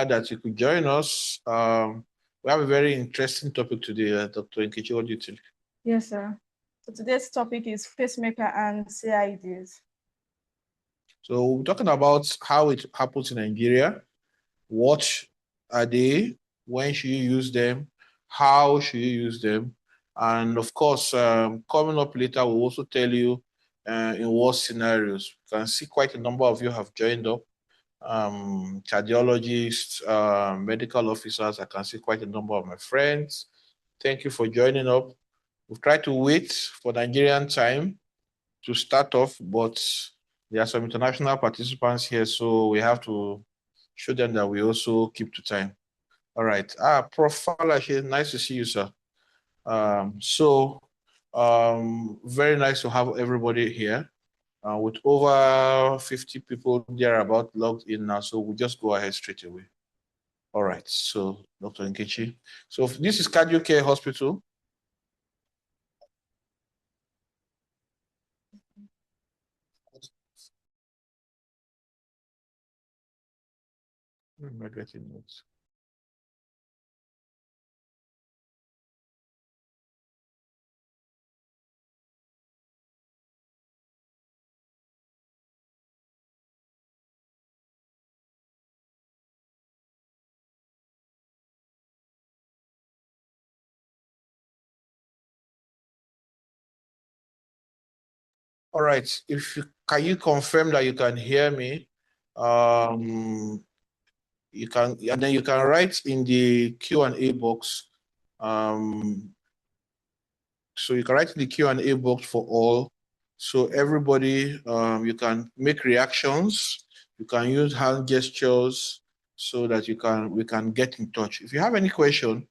glad that you could join us. We have a very interesting topic today, Dr. NKECHI. What do you think? Yes, sir. So today's topic is pacemaker and CIDs. So we're talking about how it happens in Nigeria. What are they? When should you use them? How should you use them? And of course, coming up later, we'll also tell you in what scenarios. You can see quite a number of you have joined up. Cardiologists, medical officers. I can see quite a number of my friends. Thank you for joining up. We've tried to wait for Nigerian time to start off, but there are some international participants here, so we have to show them that we also keep to time. All right. Prof. Falashe, nice to see you, sir. Very nice to have everybody here. With over 50 people thereabout logged in now, so we'll just go ahead straight away. All right, so Dr. NKECHI. So this is Cardio Care Hospital. I'm getting notes. All right, can you confirm that you can hear me? You can, and then you can write in the Q&A box. So you can write in the Q&A box for all. So everybody, you can make reactions. You can use hand gestures so that we can get in touch. If you have any question,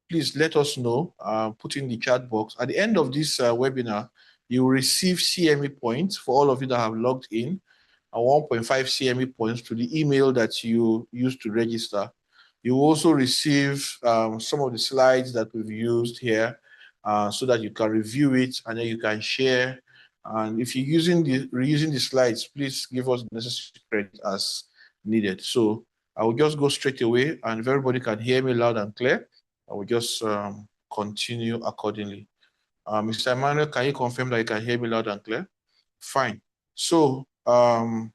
please let us know. Put in the chat box. At the end of this webinar, you will receive CME points for all of you that have logged in, and 1.5 CME points to the email that you used to register. You will also receive some of the slides that we've used here so that you can review it and then you can share. And if you're reusing the slides, please give us the necessary credit as needed. So I will just go straight away, and if everybody can hear me loud and clear, I will just continue accordingly. Mr. Emmanuel, can you confirm that you can hear me loud and clear? Fine. So, can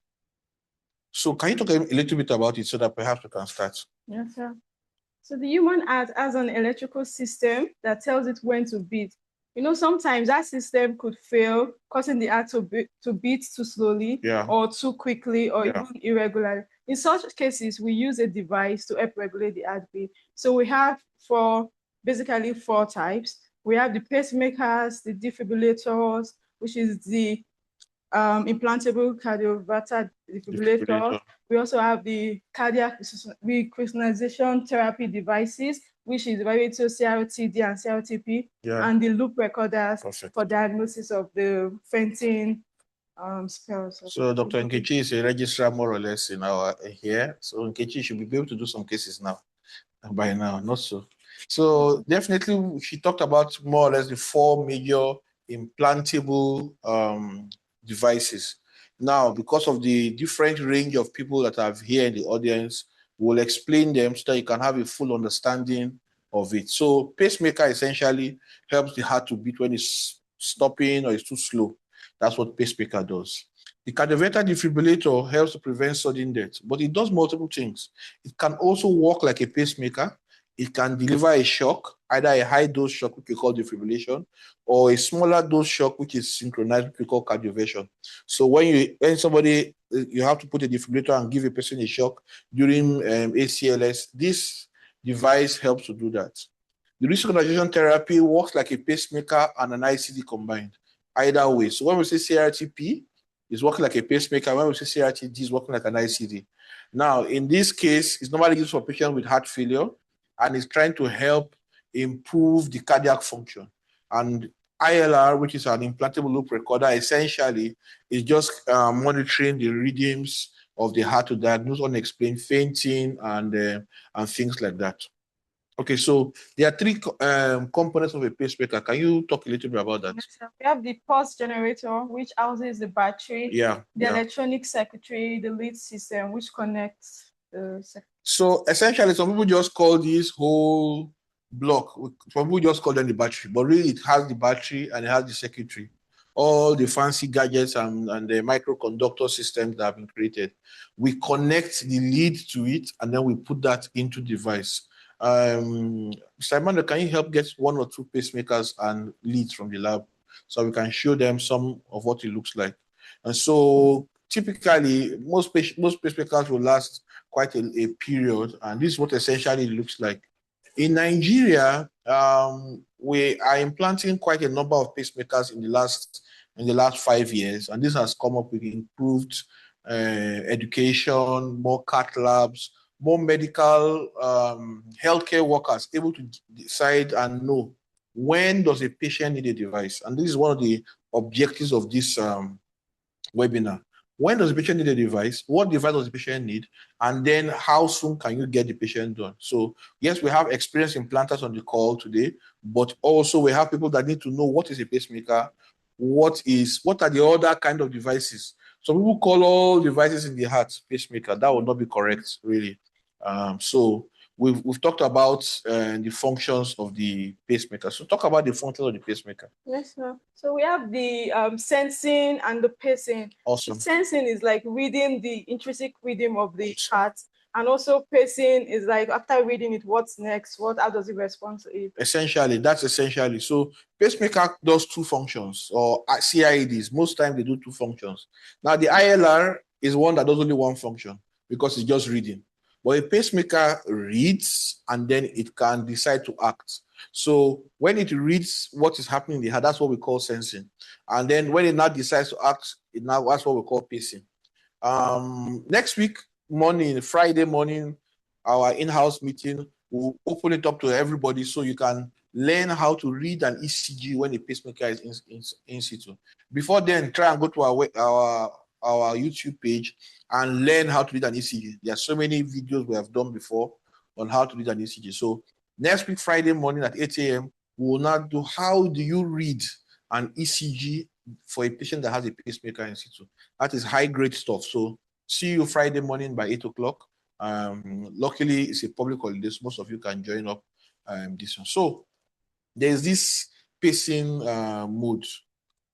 you talk a little bit about it so that perhaps we can start? Yes, sir. So the human heart has an electrical system that tells it when to beat. You know, sometimes that system could fail, causing the heart to beat too slowly, or too quickly, or even irregularly. In such cases, we use a device to help regulate the heartbeat. So we have basically four types. We have the pacemakers, the defibrillators, which is the implantable cardioverter defibrillator. We also have the cardiac resynchronization therapy devices, which is related to CRTD and CRTP, and the loop recorders for diagnosis of the fainting spells. So Dr. NKECHI is a registrar more or less in our here. So NKECHI should be able to do some cases now. By now, not so. So definitely, she talked about more or less the four major implantable devices. Now, because of the different range of people that are here in the audience, we'll explain them so that you can have a full understanding of it. So pacemaker essentially helps the heart to beat when it's stopping or it's too slow. That's what pacemaker does. The cardioverter defibrillator helps to prevent sudden death, but it does multiple things. It can also work like a pacemaker. It can deliver a shock, either a high dose shock, which we call defibrillation, or a smaller dose shock, which is synchronized, which we call cardioversion. So when somebody, you have to put a defibrillator and give a person a shock during ACLS, this device helps to do that. The resynchronization therapy works like a pacemaker and an ICD combined, either way. So when we say CRTP, it's working like a pacemaker. When we say CRTD, it's working like an ICD. Now, in this case, it's normally used for patients with heart failure, and it's trying to help improve the cardiac function. And ILR, which is an implantable loop recorder, essentially is just monitoring the rhythms of the heart to diagnose unexplained fainting and things like that. Okay, so there are three components of a pacemaker. Can you talk a little bit about that? Yes, we have the pulse generator, which houses the battery, the electronic circuitry, the lead system, which connects So essentially, some people just call this whole block, some people just call them the battery, but really it has the battery and it has the circuitry, all the fancy gadgets and the microconductor systems that have been created. We connect the lead to it and then we put that into the device. Mr. Emmanuel, can you help get 1 or 2 pacemakers and leads from the lab so we can show them some of what it looks like? And so typically, most pacemakers will last quite a period, and this is what essentially it looks like. In Nigeria, we are implanting quite a number of pacemakers in the last 5 years, and this has come up with improved education, more cath labs, more medical healthcare workers able to decide and know when does a patient need a device. And this is one of the objectives of this webinar. When does the patient need a device? What device does the patient need? And then how soon can you get the patient done? So yes, we have experienced implanters on the call today, but also we have people that need to know what is a pacemaker, what are the other kind of devices. Some people call all devices in the heart pacemaker. That would not be correct, really. So we've talked about the functions of the pacemaker. So talk about the functions of the pacemaker. Yes, sir. So we have the sensing and the pacing. Awesome. The sensing is like reading the intrinsic rhythm of the heart, and also pacing is like after reading it, what's next? How does it respond to it? Essentially, that's essentially. So pacemaker does 2 functions, or CIEDs. Most times they do 2 functions. Now the ILR is one that does only 1 function because it's just reading. But a pacemaker reads and then it can decide to act. So when it reads what is happening in the heart, that's what we call sensing. And then when it now decides to act, that's what we call pacing. Next week morning, Friday morning, our in-house meeting, we'll open it up to everybody so you can learn how to read an ECG when a pacemaker is in situ. Before then, try and go to our YouTube page and learn how to read an ECG. There are so many videos we have done before on how to read an ECG. So next week, Friday morning at 8 a.m., we will now do how do you read an ECG for a patient that has a pacemaker in situ. That is high-grade stuff. So see you Friday morning by 8 o'clock. Luckily, it's a public holiday, so most of you can join up this one. So there's this pacing mode,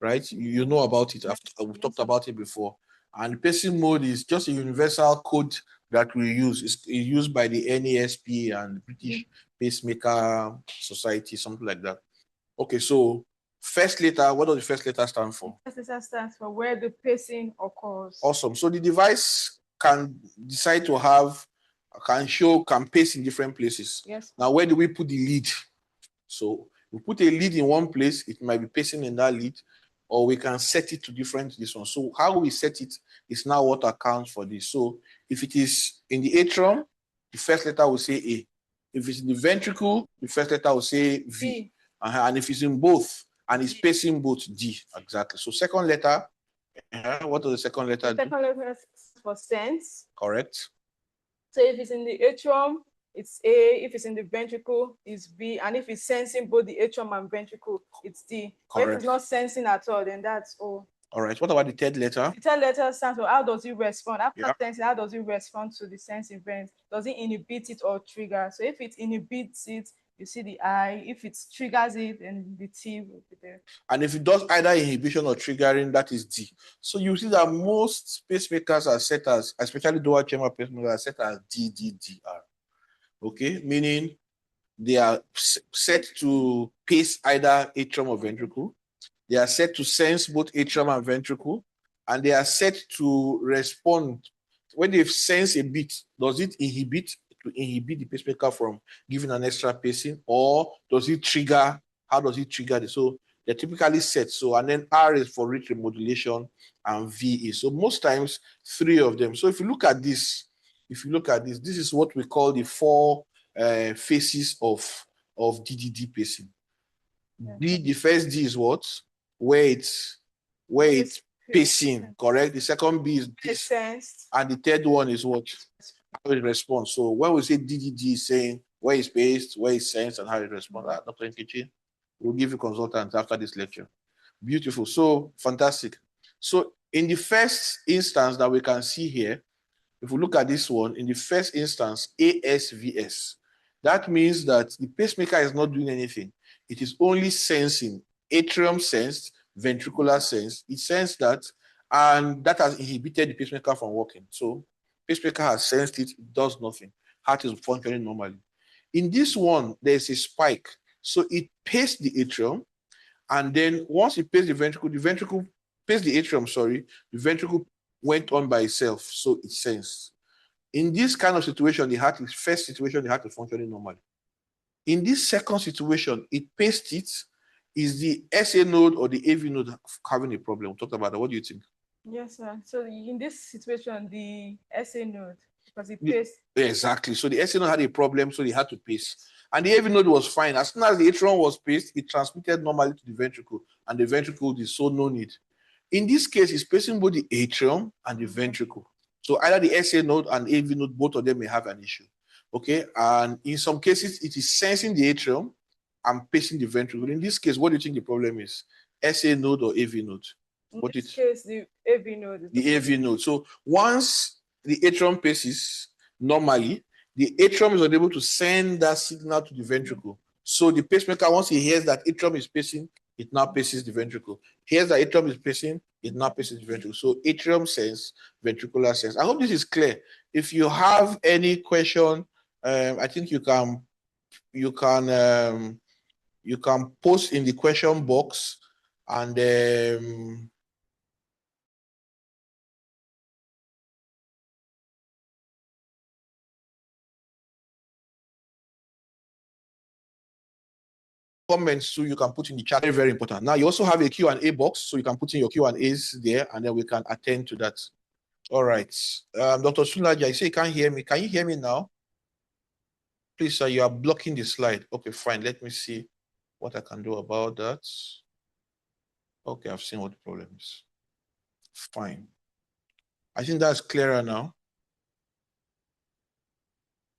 right? You know about it. We've talked about it before. And pacing mode is just a universal code that we use. It's used by the NASP and British Pacemaker Society, something like that. Okay, so first letter, what does the first letter stand for? First letter stands for where the pacing occurs. Awesome. So the device can decide to can pace in different places. Yes. Now, where do we put the lead? So we put a lead in one place, it might be pacing in that lead, or we can set it to different this one. So how we set it is now what accounts for this. So if it is in the atrium, the first letter will say A. If it's in the ventricle, the first letter will say V. And if it's in both, and it's pacing both, D. Exactly. So second letter, what does the second letter do? Second letter is for sense. Correct. So if it's in the atrium, it's A. If it's in the ventricle, it's B. And if it's sensing both the atrium and ventricle, it's D. Correct. But if it's not sensing at all, then that's O. All right. What about the third letter? The third letter stands for how does it respond? After sensing, how does it respond to the sense event? Does it inhibit it or trigger? So if it inhibits it, you see the I. If it triggers it, then the T will be there. And if it does either inhibition or triggering, that is D. So you see that most pacemakers are set as, especially dual chamber pacemakers, are set as DDDR. Okay, meaning they are set to pace either atrium or ventricle. They are set to sense both atrium and ventricle, and they are set to respond. When they sense a beat, does it inhibit the pacemaker from giving an extra pacing, or does it trigger? How does it trigger this? So they're typically set. So, and then R is for rate remodulation, and V is. So most times 3 of them. So if you look at this, this is what we call the 4 phases of DDD pacing. Yeah. The first D is what? Where it's pacing, correct? The second B is this, and the third one is what? How it responds. So when we say DDD, is saying where it's paced, where it's sensed, and how it responds. Dr. NKECHI, we'll give you consultants after this lecture. Beautiful. So fantastic. So in the first instance that we can see here, if we look at this one, in the first instance, ASVS, that means that the pacemaker is not doing anything. It is only sensing, atrium sensed, ventricular sensed. It sensed that, and that has inhibited the pacemaker from working. So pacemaker has sensed it, it does nothing. Heart is functioning normally. In this one, there's a spike. So it paced the atrium, and then once it paced the ventricle paced the atrium, sorry, the ventricle went on by itself, so it sensed. In this kind of situation, the heart is functioning normally. In this second situation, it paced it. Is the SA node or the AV node having a problem? We talked about that. What do you think? Yes, sir. So in this situation, the SA node, because it paced. Exactly. So the SA node had a problem, so they had to pace. And the AV node was fine. As soon as the atrium was paced, it transmitted normally to the ventricle, and the ventricle is so no need. In this case, it's pacing both the atrium and the ventricle. So either the SA node and AV node, both of them may have an issue. Okay, and in some cases, it is sensing the atrium and pacing the ventricle. In this case, what do you think the problem is? SA node or AV node? In this case, the AV node. The AV node. So once the atrium paces normally, the atrium is unable to send that signal to the ventricle. So the pacemaker, once he hears that atrium is pacing, it now paces the ventricle. Here's the atrium is pacing, it now paces the ventricle. So atrium sense, ventricular sense. I hope this is clear. If you have any question, I think you can post in the question box, and comments, so you can put in the chat. Very, very important. Now you also have a Q&A box, so you can put in your Q&As there, and then we can attend to that. All right. Dr. Sulaja, you say you can't hear me. Can you hear me now? Please, sir, you are blocking the slide. Okay, fine. Let me see what I can do about that. Okay, I've seen what the problem is. Fine. I think that's clearer now.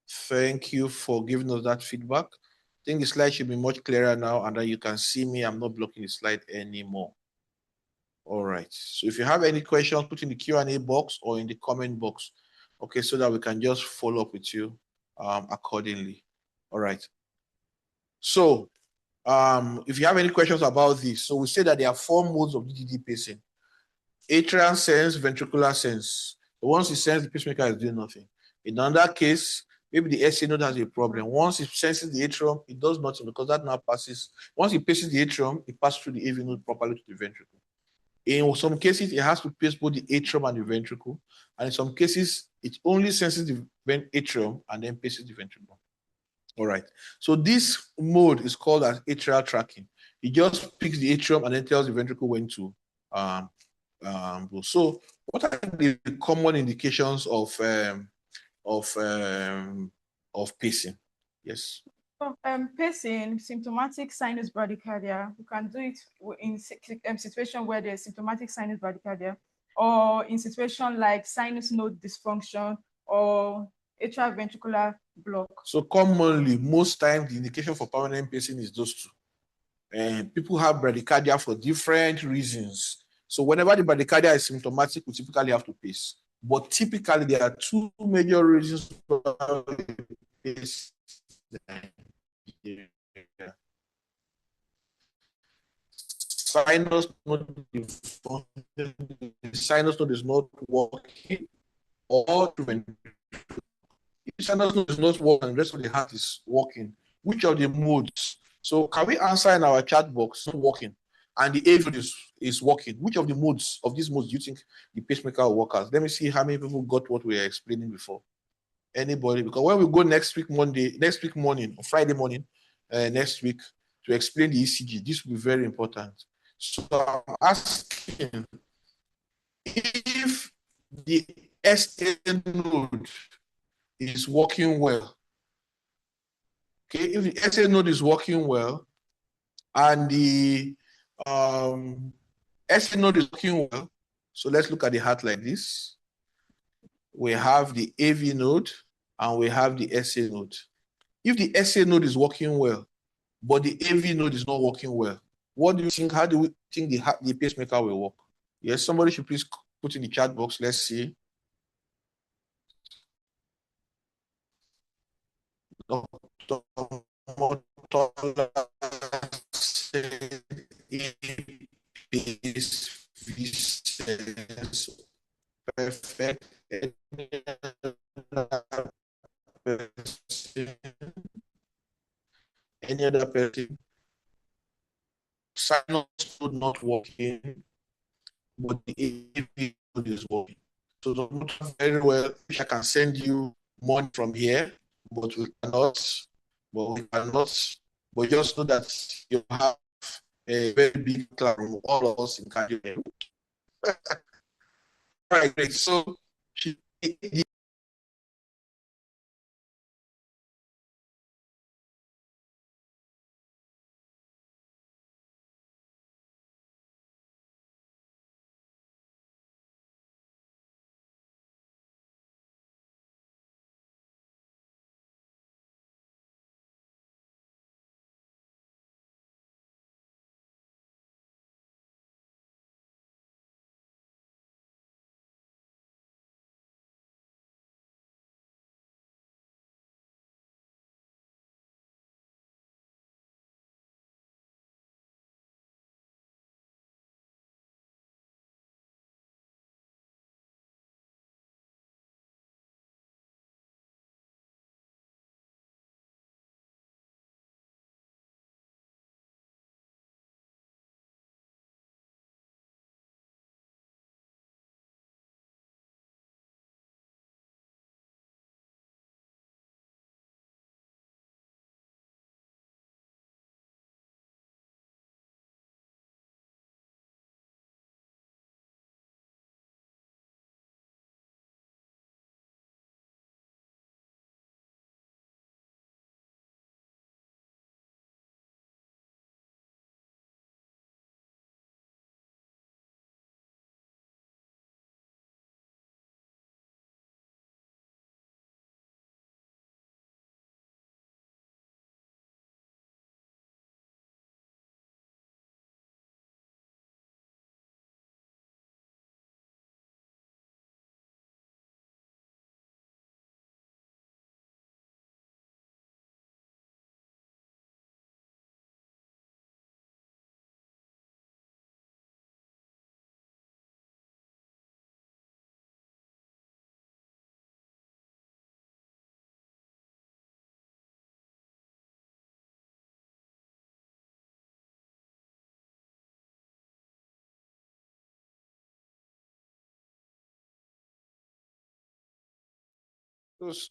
Thank you for giving us that feedback. I think the slide should be much clearer now, and then you can see me. I'm not blocking the slide anymore. All right. So if you have any questions, put in the Q&A box or in the comment box, okay, so that we can just follow up with you accordingly. All right. So if you have any questions about this, so we say that there are 4 modes of DTD pacing: atrial sense, ventricular sense. Once it senses the pacemaker is doing nothing. In another case, maybe the SA node has a problem. Once it senses the atrium, it does nothing, because that now passes. Once it paces the atrium, it passes through the AV node properly to the ventricle. In some cases, it has to pace both the atrium and the ventricle. And in some cases, it only senses the atrium and then paces the ventricle. All right. So this mode is called as atrial tracking. It just picks the atrium and then tells the ventricle when to go. So what are the common indications of pacing? Yes. Pacing, symptomatic sinus bradycardia. You can do it in situation where there's symptomatic sinus bradycardia, or in situation like sinus node dysfunction or atrial ventricular block. So commonly, most times, the indication for permanent pacing is those two. And people have bradycardia for different reasons. So whenever the bradycardia is symptomatic, we typically have to pace. But typically, there are 2 major reasons for pace. Sinus node is not working, or if sinus node is not working and the rest of the heart is working, which of the modes? So can we answer in our chat box? Not working, and the AV node is working. Which of the modes, of these modes, do you think the pacemaker will work as? Let me see how many people got what we were explaining before. Anybody? Because when we go next week morning, or Friday morning, next week, to explain the ECG, this will be very important. So I'm asking if the SA node is working well. Okay, if the SA node is working well and the SA node is working well, so let's look at the heart like this. We have the AV node and we have the SA node. If the SA node is working well, but the AV node is not working well, what do you think? How do we think the pacemaker will work? Yes, somebody should please put in the chat box. Let's see. Dr. Motola said peace, Vicens, perfect any other person, any other person, sinus node not working, but the AV node is working. So very well, I can send you money from here, but we cannot, but just know that you have a very big club from all of us in cardio. All right, great. So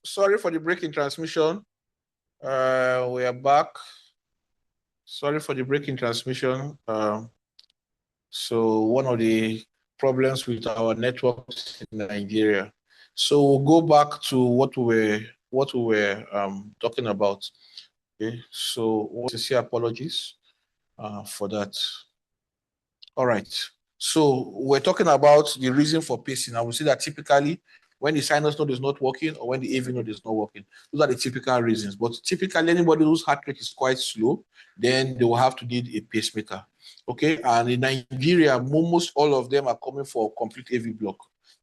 sorry for the break in transmission. We are back. Sorry for the break in transmission. So one of the problems with our networks in Nigeria. So we'll go back to what we were talking about. Okay. So sincere apologies for that. All right. So we're talking about the reason for pacing. I will say that typically when the sinus node is not working or when the AV node is not working, those are the typical reasons. But typically anybody whose heart rate is quite slow, then they will have to need a pacemaker. Okay. And in Nigeria, almost all of them are coming for complete AV block.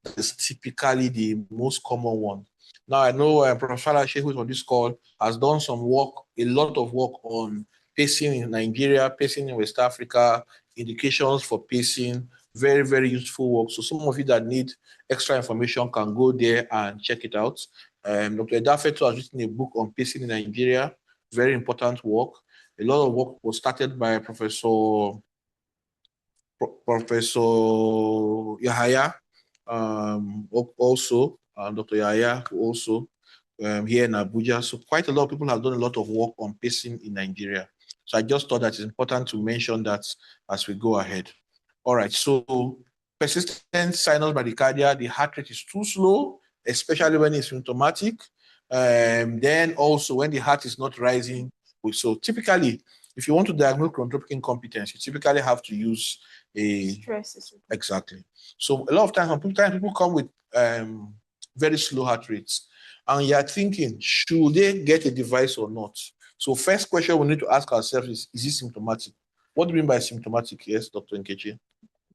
That is typically the most common one. Now I know Professor Alashe, who is on this call, has done some work, a lot of work on pacing in Nigeria, pacing in West Africa, indications for pacing, very, very useful work. So some of you that need extra information can go there and check it out. Dr. Edafeto has written a book on pacing in Nigeria, very important work. A lot of work was started by Professor Yahaya, also, Dr. Yahaya, also here in Abuja. So quite a lot of people have done a lot of work on pacing in Nigeria. So I just thought that it's important to mention that as we go ahead. All right, so persistent sinus bradycardia, the heart rate is too slow, especially when it's symptomatic. Then also when the heart is not rising. So typically, if you want to diagnose chronotropic incompetence, you typically have to use a stress. Exactly. So a lot of times, people come with very slow heart rates, and you're thinking, should they get a device or not? So first question we need to ask ourselves is it symptomatic? What do you mean by symptomatic? Yes, Dr. Nkechi.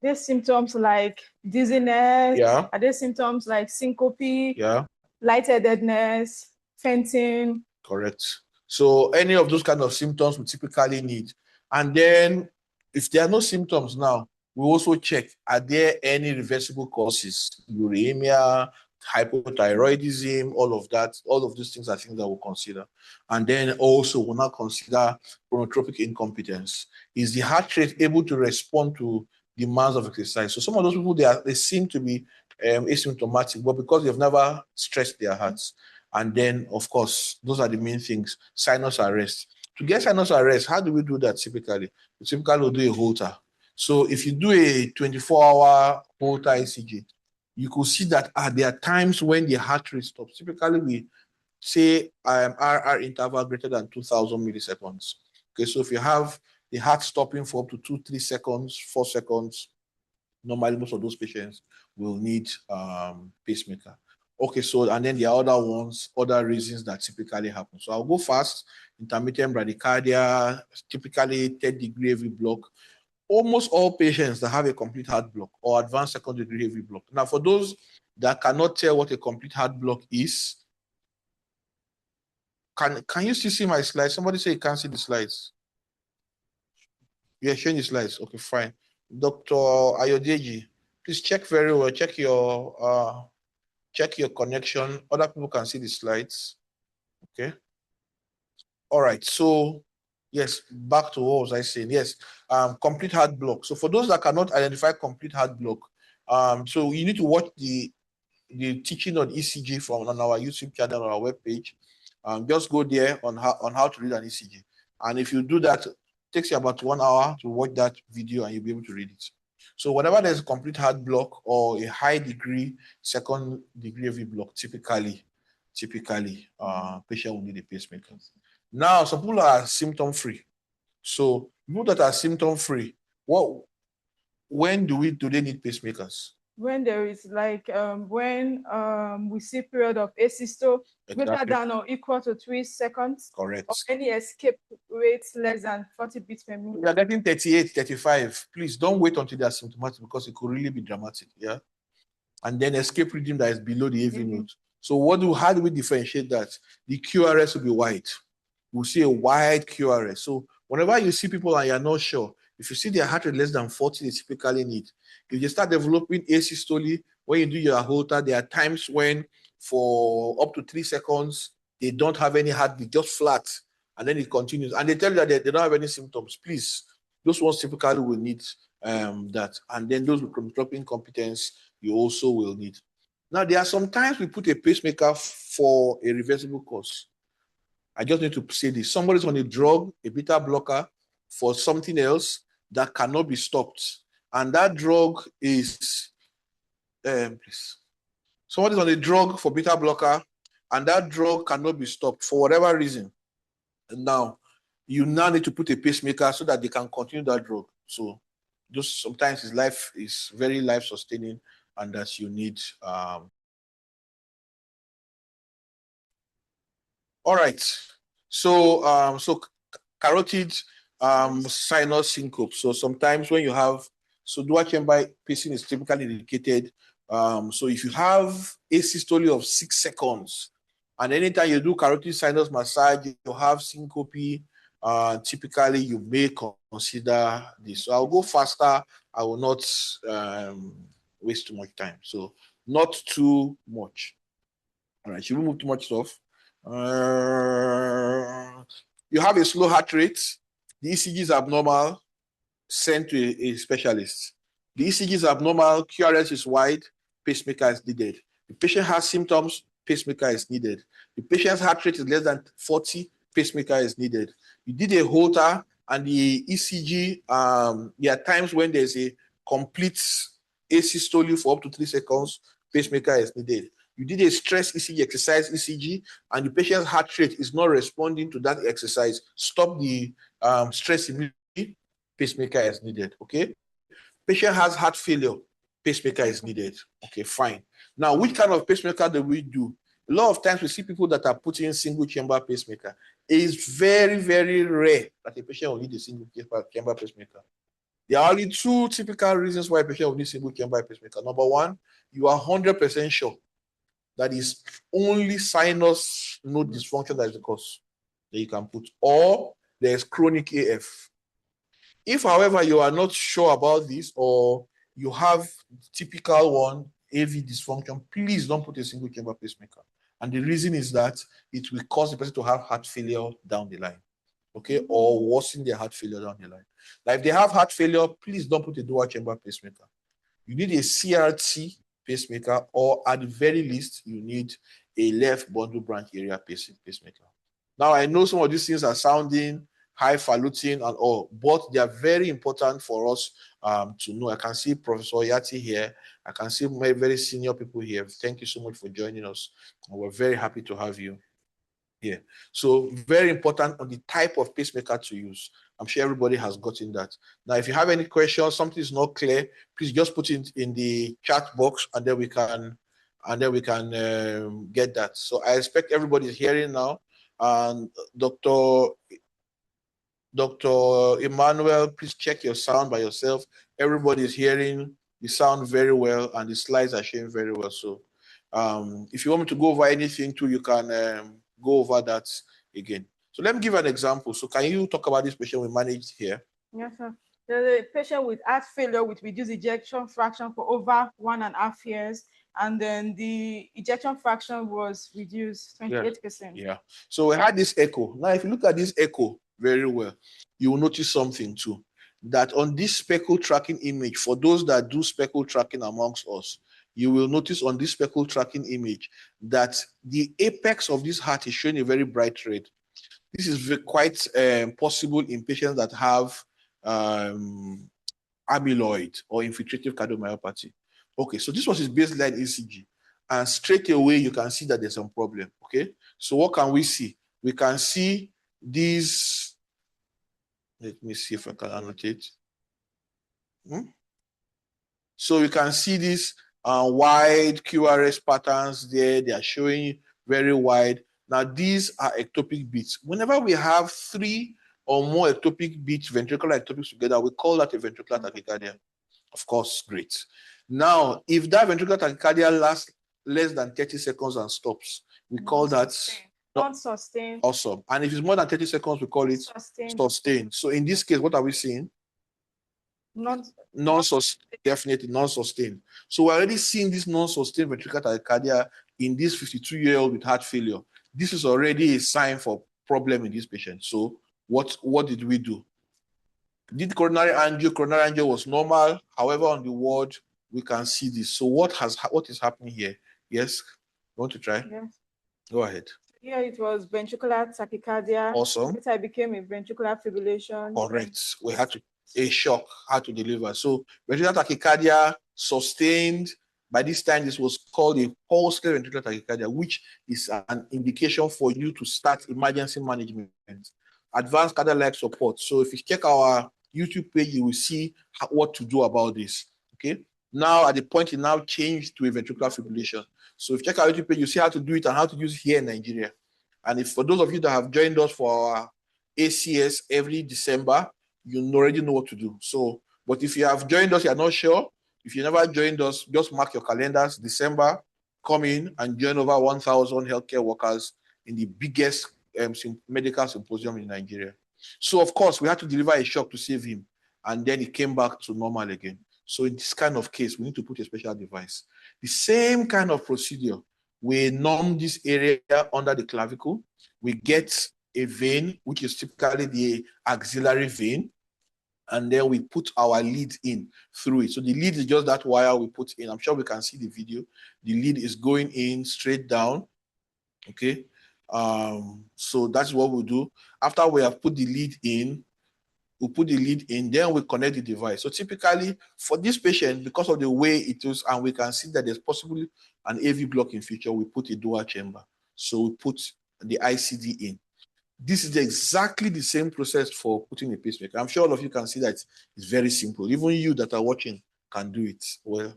There's symptoms like dizziness. Yeah. Are there symptoms like syncope? Yeah. Lightheadedness, fainting? Correct. So any of those kind of symptoms we typically need. And then if there are no symptoms now, we also check, are there any reversible causes? Uremia, hypothyroidism, all of that, all of these things are things that we'll consider. And then also we'll now consider chronotropic incompetence. Is the heart rate able to respond to demands of exercise? So some of those people, they seem to be asymptomatic, but because they've never stressed their hearts. And then, of course, those are the main things. Sinus arrest. To get sinus arrest, how do we do that typically? We typically will do a Holter. So if you do a 24-hour Holter ECG, you could see that there are times when the heart rate stops. Typically, we say RR interval greater than 2,000 milliseconds. Okay, so if you have the heart stopping for up to 2-3 seconds, 4 seconds, normally most of those patients will need pacemaker. Okay, so and then the other ones, other reasons that typically happen. So I'll go fast. Intermittent bradycardia, typically 3rd-degree AV block. Almost all patients that have a complete heart block or advanced 2nd-degree AV block. Now, for those that cannot tell what a complete heart block is, can you still see my slides? Somebody say you can't see the slides. You're showing the slides. Okay, fine. Dr. Ayodeji, please check very well. Check your connection. Other people can see the slides. Okay. All right. So yes, back to what was I saying? Yes, complete heart block. So for those that cannot identify complete heart block, so you need to watch the teaching on ECG on our YouTube channel or our webpage. Just go there on how to read an ECG. And if you do that, it takes you about 1 hour to watch that video and you'll be able to read it. So whenever there's a complete heart block or a high degree, 2nd-degree AV block, typically, patient will need a pacemaker. Now, some people are symptom-free. So people that are symptom-free, when do they need pacemakers? When there is like when we see period of asystole greater than or equal to 3 seconds. Correct. Or any escape rate less than 40 beats per minute. They are getting 38, 35. Please don't wait until they are symptomatic because it could really be dramatic. Yeah. And then escape rhythm that is below the AV node. So how do we differentiate that? The QRS will be wide. We'll see a wide QRS. So whenever you see people and you're not sure, if you see their heart rate less than 40, they typically need. If you start developing asystole, when you do your Holter, there are times when for up to 3 seconds, they don't have any heartbeat, just flat. And then it continues. And they tell you that they don't have any symptoms. Please, those ones typically will need that. And then those with chronotropic incompetence, you also will need. Now, there are some times we put a pacemaker for a reversible cause. I just need to say this. Somebody's on a drug, a beta blocker, for something else that cannot be stopped. And that drug is, please. Somebody's on a drug for beta blocker, and that drug cannot be stopped for whatever reason. And now, you now need to put a pacemaker so that they can continue that drug. So, just sometimes his life is very life-sustaining, and that you need. All right. So, carotid sinus syncope. So sometimes when you have dual chamber pacing is typically indicated. So if you have asystole of 6 seconds, and anytime you do carotid sinus massage, you have syncope. Typically, you may consider this. So I'll go faster. I will not waste too much time. So not too much. All right. Should we move too much stuff? You have a slow heart rate. The ECG is abnormal. Send to a specialist. The ECG is abnormal. QRS is wide. Pacemaker is needed. The patient has symptoms. Pacemaker is needed. The patient's heart rate is less than 40. Pacemaker is needed. You did a Holter and the ECG. There are times when there's a complete asystole for up to 3 seconds. Pacemaker is needed. You did a stress ECG, exercise ECG, and the patient's heart rate is not responding to that exercise. Stop the stress immediately. Pacemaker is needed. Okay. Patient has heart failure. Pacemaker is needed. Okay, fine. Now, which kind of pacemaker do we do? A lot of times we see people that are putting single chamber pacemaker. It is very, very rare that a patient will need a single chamber pacemaker. There are only 2 typical reasons why a patient will need single chamber pacemaker. Number one, you are 100% sure that is only sinus node dysfunction that is the cause that you can put, or there's chronic AF. If, however, you are not sure about this, or you have typical one, AV dysfunction, please don't put a single chamber pacemaker. And the reason is that it will cause the person to have heart failure down the line, okay, or worsen their heart failure down the line. Now, if they have heart failure, please don't put a dual chamber pacemaker. You need a CRT pacemaker, or at the very least, you need a left bundle branch area pacemaker. Now, I know some of these things are sounding highfalutin and all, but they are very important for us to know. I can see Professor Yati here. I can see my very senior people here. Thank you so much for joining us. We're very happy to have you here. So very important on the type of pacemaker to use. I'm sure everybody has gotten that. Now, if you have any questions, something is not clear, please just put it in the chat box, and then we can get that. So I expect everybody is hearing now. And Dr. Emmanuel, please check your sound by yourself. Everybody is hearing the sound very well, and the slides are showing very well. So if you want me to go over anything too, you can go over that again. So let me give an example. So can you talk about this patient we managed here? Yes, sir. There's a patient with heart failure with reduced ejection fraction for over 1.5 years. And then the ejection fraction was reduced 28%. Yeah. So we had this echo. Now, if you look at this echo very well, you will notice something too. That on this speckle tracking image, for those that do speckle tracking amongst us, you will notice on this speckle tracking image that the apex of this heart is showing a very bright red. This is quite possible in patients that have amyloid or infiltrative cardiomyopathy. Okay, so this was his baseline ECG. And straight away, you can see that there's some problem, okay? So what can we see? We can see these, let me see if I can annotate. So you can see these wide QRS patterns there. They are showing very wide. Now, these are ectopic beats. Whenever we have 3 or more ectopic beats, ventricular ectopics together, we call that a ventricular tachycardia. Of course, great. Now, if that ventricular tachycardia lasts less than 30 seconds and stops, we call that non-sustained. Awesome. And if it's more than 30 seconds, we call it sustained. So in this case, what are we seeing? Definitely non-sustained. So we're already seeing this non-sustained ventricular tachycardia in this 52-year-old with heart failure. This is already a sign for problem in this patient. So what did we do? Did coronary angio? Coronary angio was normal. However, on the ward, we can see this. So what is happening here? Yes? You want to try? Yes. Go ahead. Here it was ventricular tachycardia. Awesome. Later it became a ventricular fibrillation. Correct. We had a shock, had to deliver. So ventricular tachycardia sustained. By this time, this was called a pulsed ventricular tachycardia, which is an indication for you to start emergency management, advanced cardiac support. So if you check our YouTube page, you will see what to do about this. Okay. Now, at the point, it now changed to a ventricular fibrillation. So if you check our YouTube page, you see how to do it and how to use it here in Nigeria. And if for those of you that have joined us for our ACS every December, you already know what to do. So, but if you have joined us, you're not sure. If you never joined us, just mark your calendars. December, come in and join over 1,000 healthcare workers in the biggest medical symposium in Nigeria. So, of course, we had to deliver a shock to save him. And then he came back to normal again. So in this kind of case, we need to put a special device. The same kind of procedure. We numb this area under the clavicle. We get a vein, which is typically the axillary vein. And then we put our lead in through it. So the lead is just that wire we put in. I'm sure we can see the video. The lead is going in straight down. Okay. So that's what we'll do. After we have put the lead in, we put the lead in, then we connect the device. So typically for this patient, because of the way it is, and we can see that there's possibly an AV block in future, we put a dual chamber. So we put the ICD in. This is exactly the same process for putting a pacemaker. I'm sure all of you can see that it's very simple. Even you that are watching can do it. Well,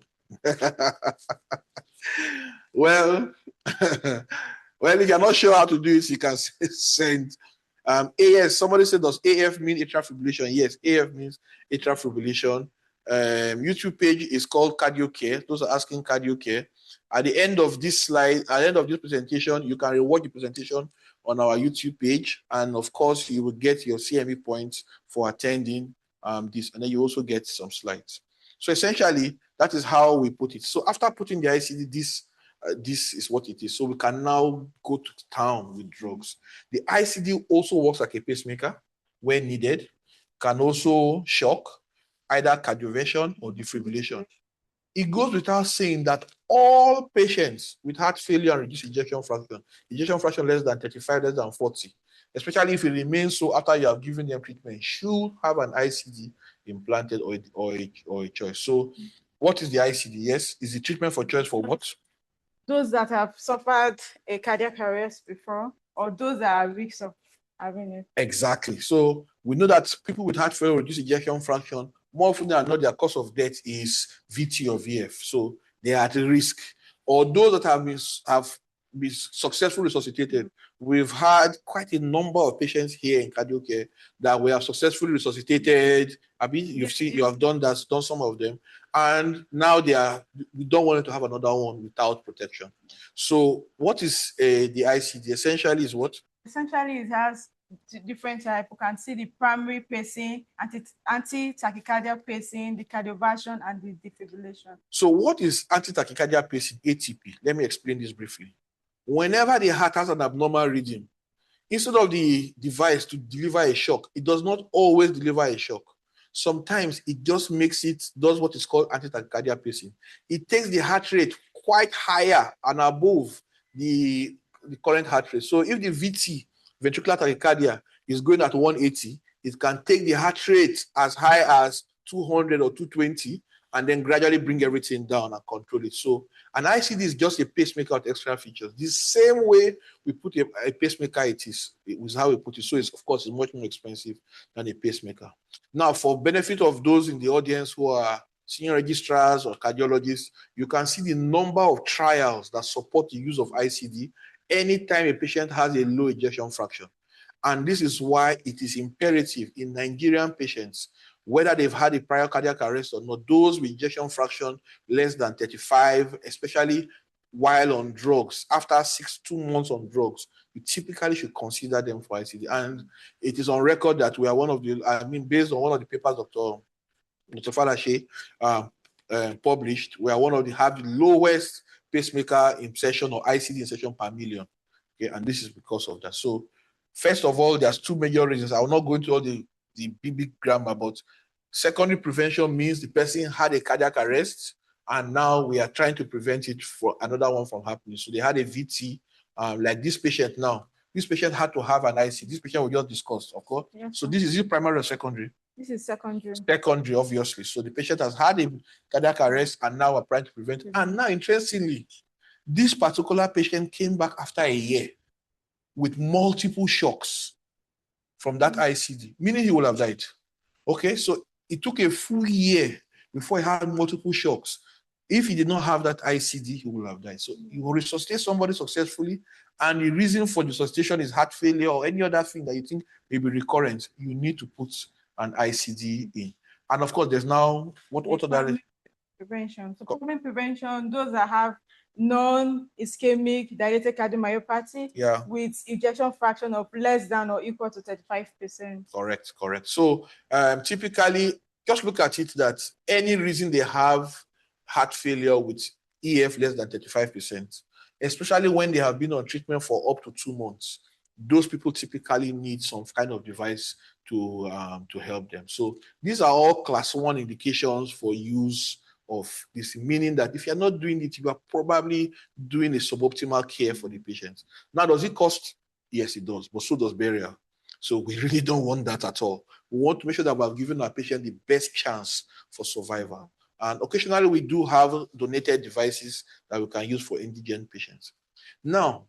well, if you're not sure how to do it, you can send AS. Somebody said, does AF mean atrial fibrillation? Yes, AF means atrial fibrillation. YouTube page is called Cardio Care. Those are asking Cardio Care. At the end of this slide, at the end of this presentation, you can rewatch the presentation on our YouTube page. And of course, you will get your CME points for attending this. And then you also get some slides. So essentially, that is how we put it. So after putting the ICD, this is what it is. So we can now go to town with drugs. The ICD also works like a pacemaker when needed, can also shock, either cardioversion or defibrillation. It goes without saying that all patients with heart failure and reduced ejection fraction less than 35, less than 40, especially if it remains so after you have given them treatment, should have an ICD implanted or a choice. So what is the ICD? Yes, is the treatment for choice for what? Those that have suffered a cardiac arrest before, or those that are at risk of having it. Exactly. So we know that people with heart failure, reduced ejection fraction, more often than not, their cause of death is VT or VF. So they are at risk. Or those that have been successfully resuscitated. We've had quite a number of patients here in cardio care that were successfully resuscitated. I mean, you have done some of them, and now we don't want to have another one without protection. So what is the ICD? Essentially is what? Essentially, it has different types. You can see the primary pacing, anti-tachycardia pacing, the cardioversion, and the defibrillation. So what is anti-tachycardia pacing, ATP? Let me explain this briefly. Whenever the heart has an abnormal rhythm, instead of the device to deliver a shock, it does not always deliver a shock. Sometimes it just does what is called anti-tachycardia pacing. It takes the heart rate quite higher and above the current heart rate. So if the VT, ventricular tachycardia, is going at 180, it can take the heart rate as high as 200 or 220 and then gradually bring everything down and control it. So an ICD is just a pacemaker with extra features. The same way we put a pacemaker, it is how we put it. So it's, of course, it's much more expensive than a pacemaker. Now, for benefit of those in the audience who are senior registrars or cardiologists, you can see the number of trials that support the use of ICD anytime a patient has a low ejection fraction. And this is why it is imperative in Nigerian patients, whether they've had a prior cardiac arrest or not, those with ejection fraction less than 35, especially while on drugs, after 2 months on drugs, you typically should consider them for ICD. And it is on record that we are one of the, based on one of the papers Dr. Falashe published, we are one of have the lowest pacemaker insertion or ICD insertion per million. Okay, and this is because of that. So first of all, there's 2 major reasons. I will not go into all the big grammar, but secondary prevention means the person had a cardiac arrest, and now we are trying to prevent it for another one from happening. So they had a VT, like this patient now. This patient had to have an IC. This patient we just discussed, of course. Yes, so this is it primary or secondary? This is secondary. Secondary, obviously. So the patient has had a cardiac arrest, and now we're trying to prevent it. And now, interestingly, this particular patient came back after a year with multiple shocks from that ICD, meaning he will have died. Okay, so it took a full year before he had multiple shocks. If he did not have that ICD, he will have died. So you will resuscitate somebody successfully, and the reason for the resuscitation is heart failure or any other thing that you think may be recurrent, you need to put an ICD in. And of course, there's now what other prevention. So problem prevention, those that have non-ischemic dilated cardiomyopathy with ejection fraction of less than or equal to 35%. Correct. So typically, just look at it that any reason they have heart failure with EF less than 35%, especially when they have been on treatment for up to 2 months, those people typically need some kind of device to help them. So these are all class 1 indications for use of this, meaning that if you're not doing it, you are probably doing a suboptimal care for the patient. Now, does it cost? Yes, it does, but so does burial. So we really don't want that at all. We want to make sure that we're giving our patient the best chance for survival. And occasionally we do have donated devices that we can use for indigent patients. Now,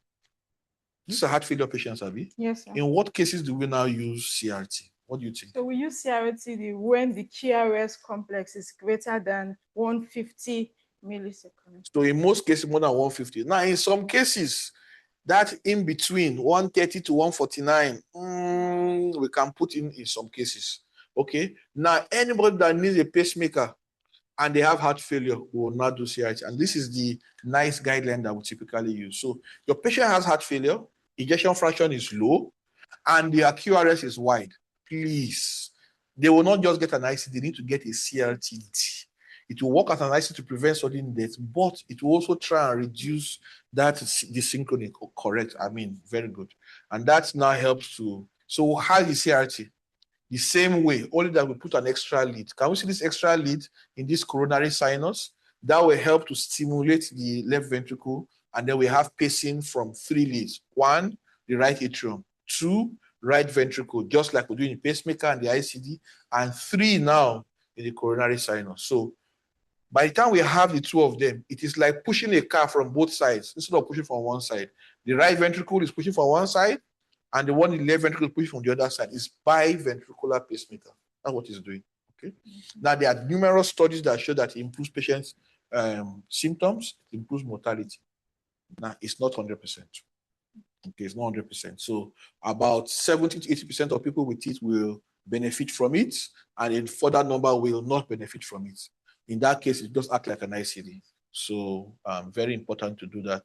these are heart failure patients, Abby. Yes, sir. In what cases do we now use CRT? What do you think? So we use CRT when the KRS complex is greater than 150 milliseconds. So in most cases, more than 150. Now, in some cases, that in between 130 to 149, we can put in some cases. Okay. Now, anybody that needs a pacemaker, and they have heart failure, we will not do CRT. And this is the nice guideline that we typically use. So your patient has heart failure, ejection fraction is low, and their QRS is wide. Please, they will not just get an IC, they need to get a CRT. It will work as an IC to prevent sudden death, but it will also try and reduce that desynchrony. Correct. I mean, very good. And that now helps to, so how is CRT? The same way, only that we put an extra lead. Can we see this extra lead in this coronary sinus? That will help to stimulate the left ventricle, and then we have pacing from 3 leads. 1, the right atrium. 2, right ventricle, just like we do in the pacemaker and the ICD, and 3 now in the coronary sinus. So by the time we have the 2 of them, it is like pushing a car from both sides instead of pushing from one side. The right ventricle is pushing from one side, and the one in the left ventricle is pushing from the other side. It's biventricular pacemaker. That's what it's doing. Okay. Now there are numerous studies that show that it improves patients' symptoms, it improves mortality. Now it's not 100%. Okay, it's not 100%. So about 70 to 80% of people with it will benefit from it, and a further number will not benefit from it. In that case, it just acts like an ICD. So very important to do that.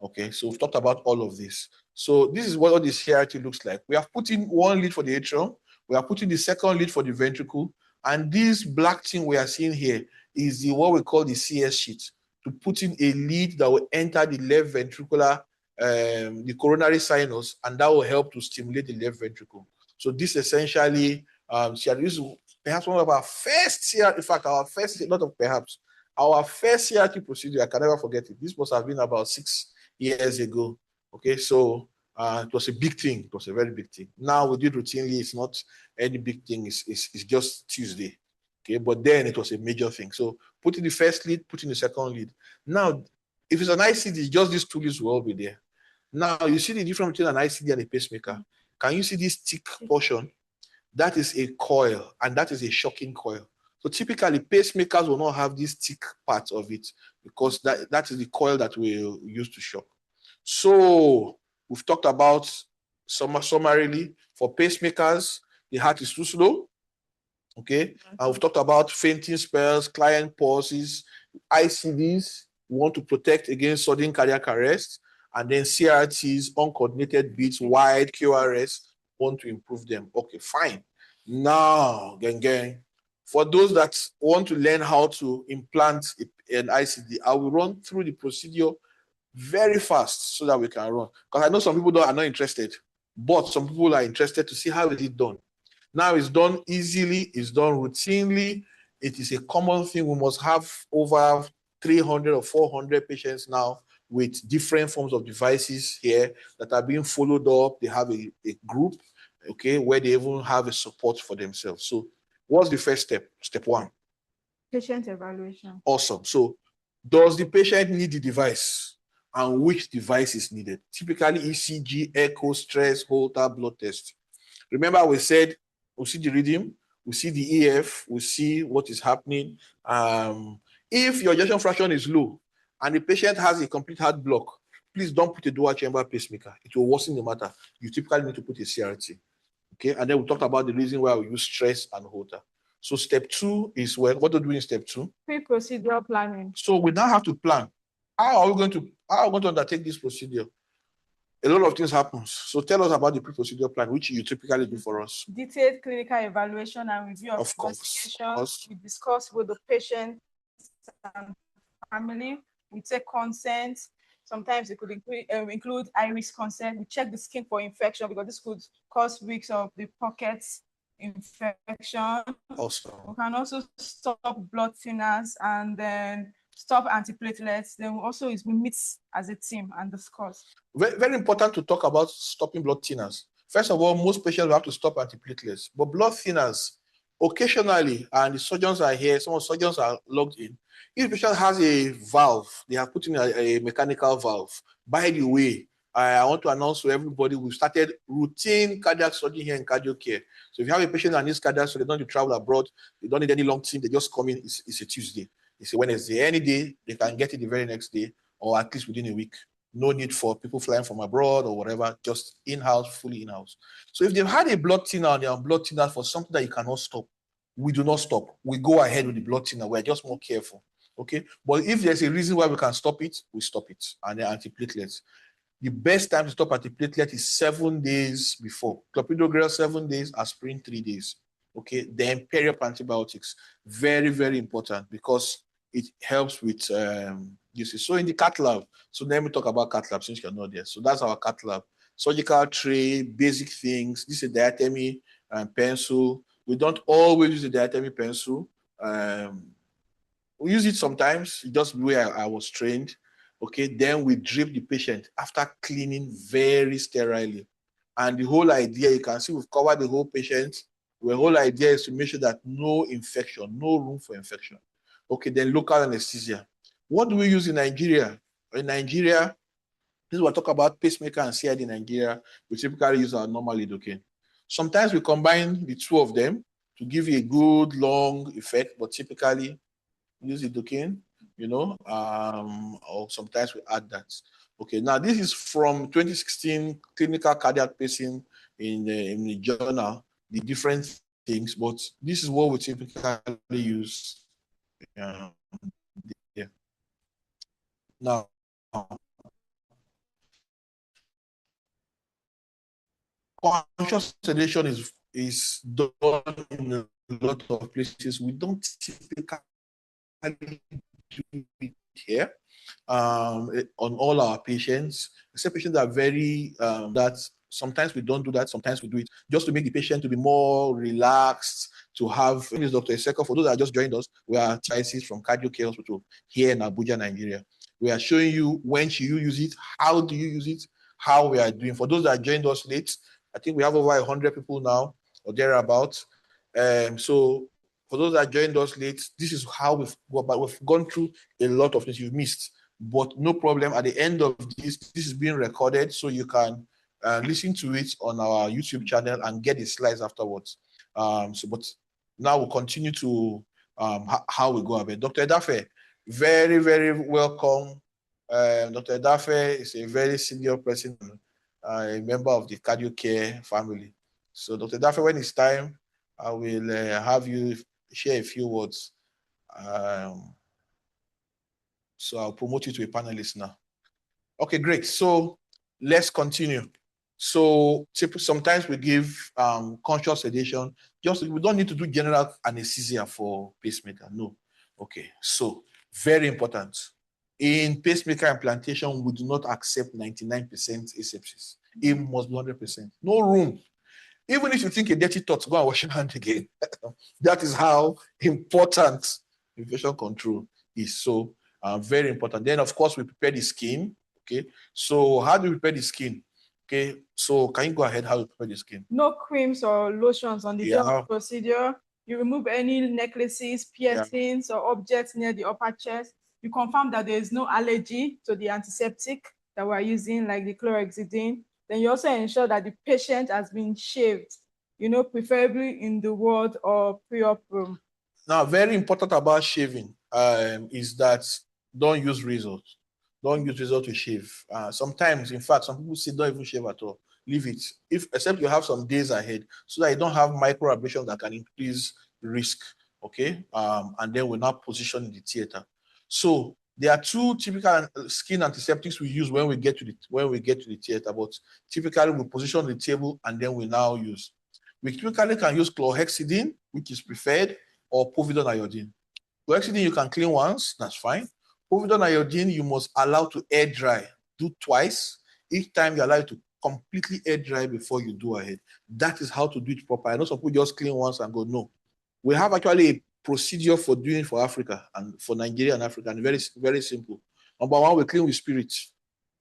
Okay, so we've talked about all of this. So this is what all this hierarchy looks like. We have put in 1 lead for the atrium. We are putting the 2nd lead for the ventricle. And this black thing we are seeing here is the what we call the CS sheet, to put in a lead that will enter the left ventricular, the coronary sinus, and that will help to stimulate the left ventricle. So this essentially, this is perhaps one of our first CRT, in fact, our first, not of perhaps, our first CRT procedure, I can never forget it. This must have been about 6 years ago. Okay, so it was a big thing. It was a very big thing. Now we do it routinely. It's not any big thing. It's just Tuesday. Okay, but then it was a major thing. So put in the 1st lead, put in the 2nd lead. Now, if it's an ICD, just these 2 leads will all be there. Now you see the difference between an ICD and a pacemaker. Can you see this thick portion? That is a coil, and that is a shocking coil. So typically, pacemakers will not have this thick part of it because that is the coil that we use to shock. So we've talked about summarily for pacemakers, the heart is too slow. Okay, and we've talked about fainting spells, client pauses, ICDs. We want to protect against sudden cardiac arrest, and then CRTs, uncoordinated beats, wide QRS. Want to improve them. Okay, fine. Now, gang, for those that want to learn how to implant an ICD, I will run through the procedure very fast so that we can run. Because I know some people are not interested, but some people are interested to see how it is done. Now it's done easily, it's done routinely. It is a common thing. We must have over 300 or 400 patients now with different forms of devices here that are being followed up. They have a group, okay, where they even have a support for themselves. So what's the first step? Step 1. Patient evaluation. Awesome. So does the patient need the device? And which device is needed? Typically ECG, echo, stress, Holter, blood test. Remember we said we see the rhythm, we see the EF, we see what is happening. If your ejection fraction is low and the patient has a complete heart block, please don't put a dual chamber pacemaker. It will worsen the matter. You typically need to put a CRT. Okay, and then we talked about the reason why we use stress and Holter. So step 2 is what do we do in step 2? Pre-procedural planning. So we now have to plan. How are we going to undertake this procedure? A lot of things happen. So tell us about the pre-procedure plan, which you typically do for us. Detailed clinical evaluation and review of investigation. We discuss with the patient and family. We take consent. Sometimes it could include high-risk consent. We check the skin for infection because this could cause risks of the pockets infection. Awesome. We can also stop blood thinners and then stop antiplatelets. Then we meet as a team and discuss. Very, very important to talk about stopping blood thinners. First of all, most patients will have to stop antiplatelets, but blood thinners, occasionally, and the surgeons are here, some of the surgeons are logged in. If the patient has a valve, they have put in a mechanical valve. By the way, I want to announce to everybody, we've started routine cardiac surgery here in cardio care. So if you have a patient that needs cardiac surgery, they don't need to travel abroad, they don't need any long team, they just come in, it's a Tuesday. It's a Wednesday. Any day, they can get it the very next day, or at least within a week. No need for people flying from abroad or whatever, just in-house, fully in-house. So if they've had a blood thinner and they're on blood thinner for something that you cannot stop, we do not stop. We go ahead with the blood thinner. We're just more careful. Okay. But if there's a reason why we can stop it, we stop it. And the antiplatelets. The best time to stop antiplatelet is 7 days before. Clopidogrel 7 days, aspirin 3 days. Okay. Then periop antibiotics. Very, very important because it helps with this. So in the cath lab, so let me talk about cath lab since you're not there. So that's our cath lab. Surgical tray, basic things. This is a diatemy pencil. We don't always use a diatemy pencil. We use it sometimes, just the way I was trained. Okay, then we drip the patient after cleaning very sterilely. And the whole idea, you can see we've covered the whole patient. The whole idea is to make sure that no infection, no room for infection. Okay, then local anesthesia. What do we use in Nigeria? In Nigeria, this is what I talk about pacemaker and CID in Nigeria. We typically use our normal lidocaine. Sometimes we combine the two of them to give you a good long effect, but typically use lidocaine, you know, or sometimes we add that. Okay, now this is from 2016 clinical cardiac pacing in the journal, the different things, but this is what we typically use. Yeah. Now, conscious sedation is done in a lot of places. We don't typically do it here on all our patients, except patients that are very that sometimes we don't do that, sometimes we do it just to make the patient to be more relaxed, to have. My name is Dr. ISEKO. For those that are just joined us, we are TICs from Cardio Care Hospital here in Abuja, Nigeria. We are showing you when should you use it, how do you use it, how we are doing. For those that joined us late, I think we have over 100 people now or thereabouts. So for those that joined us late, this is how we've gone through a lot of things you've missed. But no problem. At the end of this is being recorded, so you can listen to it on our YouTube channel and get the slides afterwards. But now we'll continue to how we go about it. Dr. Edafe, very, very welcome. Dr. Edafe is a very senior person, a member of the Cardio Care family. So Dr. Edafe, when it's time, I will have you share a few words. So I'll promote you to a panelist now. Okay, great. So let's continue. So sometimes we give conscious sedation. Just we don't need to do general anesthesia for pacemaker. No. Okay. So very important. In pacemaker implantation, we do not accept 99% asepsis. It must be 100%. No room. Even if you think a dirty thought, go and wash your hand again. That is how important infection control is. So very important. Then, of course, we prepare the skin. Okay. So how do we prepare the skin? Okay. So can you go ahead? How you prepare the skin? No creams or lotions on the day of the procedure. You remove any necklaces, piercings, or objects near the upper chest. You confirm that there is no allergy to the antiseptic that we're using, like the chlorhexidine. Then you also ensure that the patient has been shaved, you know, preferably in the ward or pre-op room. Now, very important about shaving is that don't use razors. Don't use razor to shave. Sometimes, in fact, some people say don't even shave at all. Leave it, except you have some days ahead, so that you don't have micro abrasions that can increase risk. Okay, and then we're not positioned in the theater. So there are two typical skin antiseptics we use when we get to the theater, but typically we position the table and then we now use. We typically can use chlorhexidine, which is preferred, or povidone iodine. Chlorhexidine you can clean once, that's fine. Povidone iodine you must allow to air dry. Do twice. Each time you allow it to completely air dry before you do ahead. That is how to do it properly. I know some people just clean once and go, no. We have actually a procedure for doing it for Africa and for Nigeria and Africa, and very, very simple. Number one, we clean with spirit.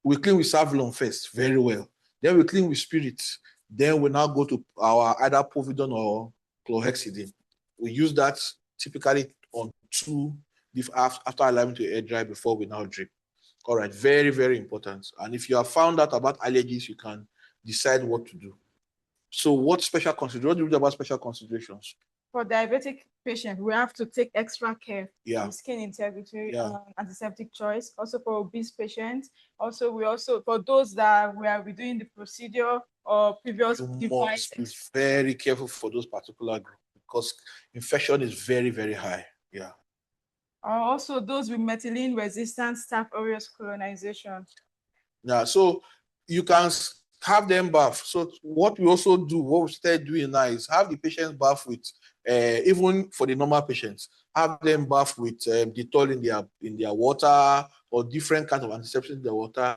We clean with Savlon first, very well. Then we clean with spirit. Then we now go to our either povidone or chlorhexidine. We use that typically on two after allowing to air dry before we now drip. All right, very, very important. And if you have found out about allergies, you can decide what to do. So what special considerations? What do you do about special considerations? For diabetic patients, we have to take extra care. Yeah. Skin integrity, antiseptic choice. Also for obese patients. Also, for those that we are doing the procedure or previous devices. You must be very careful for those particular groups because infection is very, very high. Yeah. Also those with methicillin-resistant Staph aureus colonization. Yeah, so you can have them bath. So what we also do, what we started doing now is have the patients bath with, even for the normal patients, have them bath with Dettol in their water or different kinds of antiseptic in the water.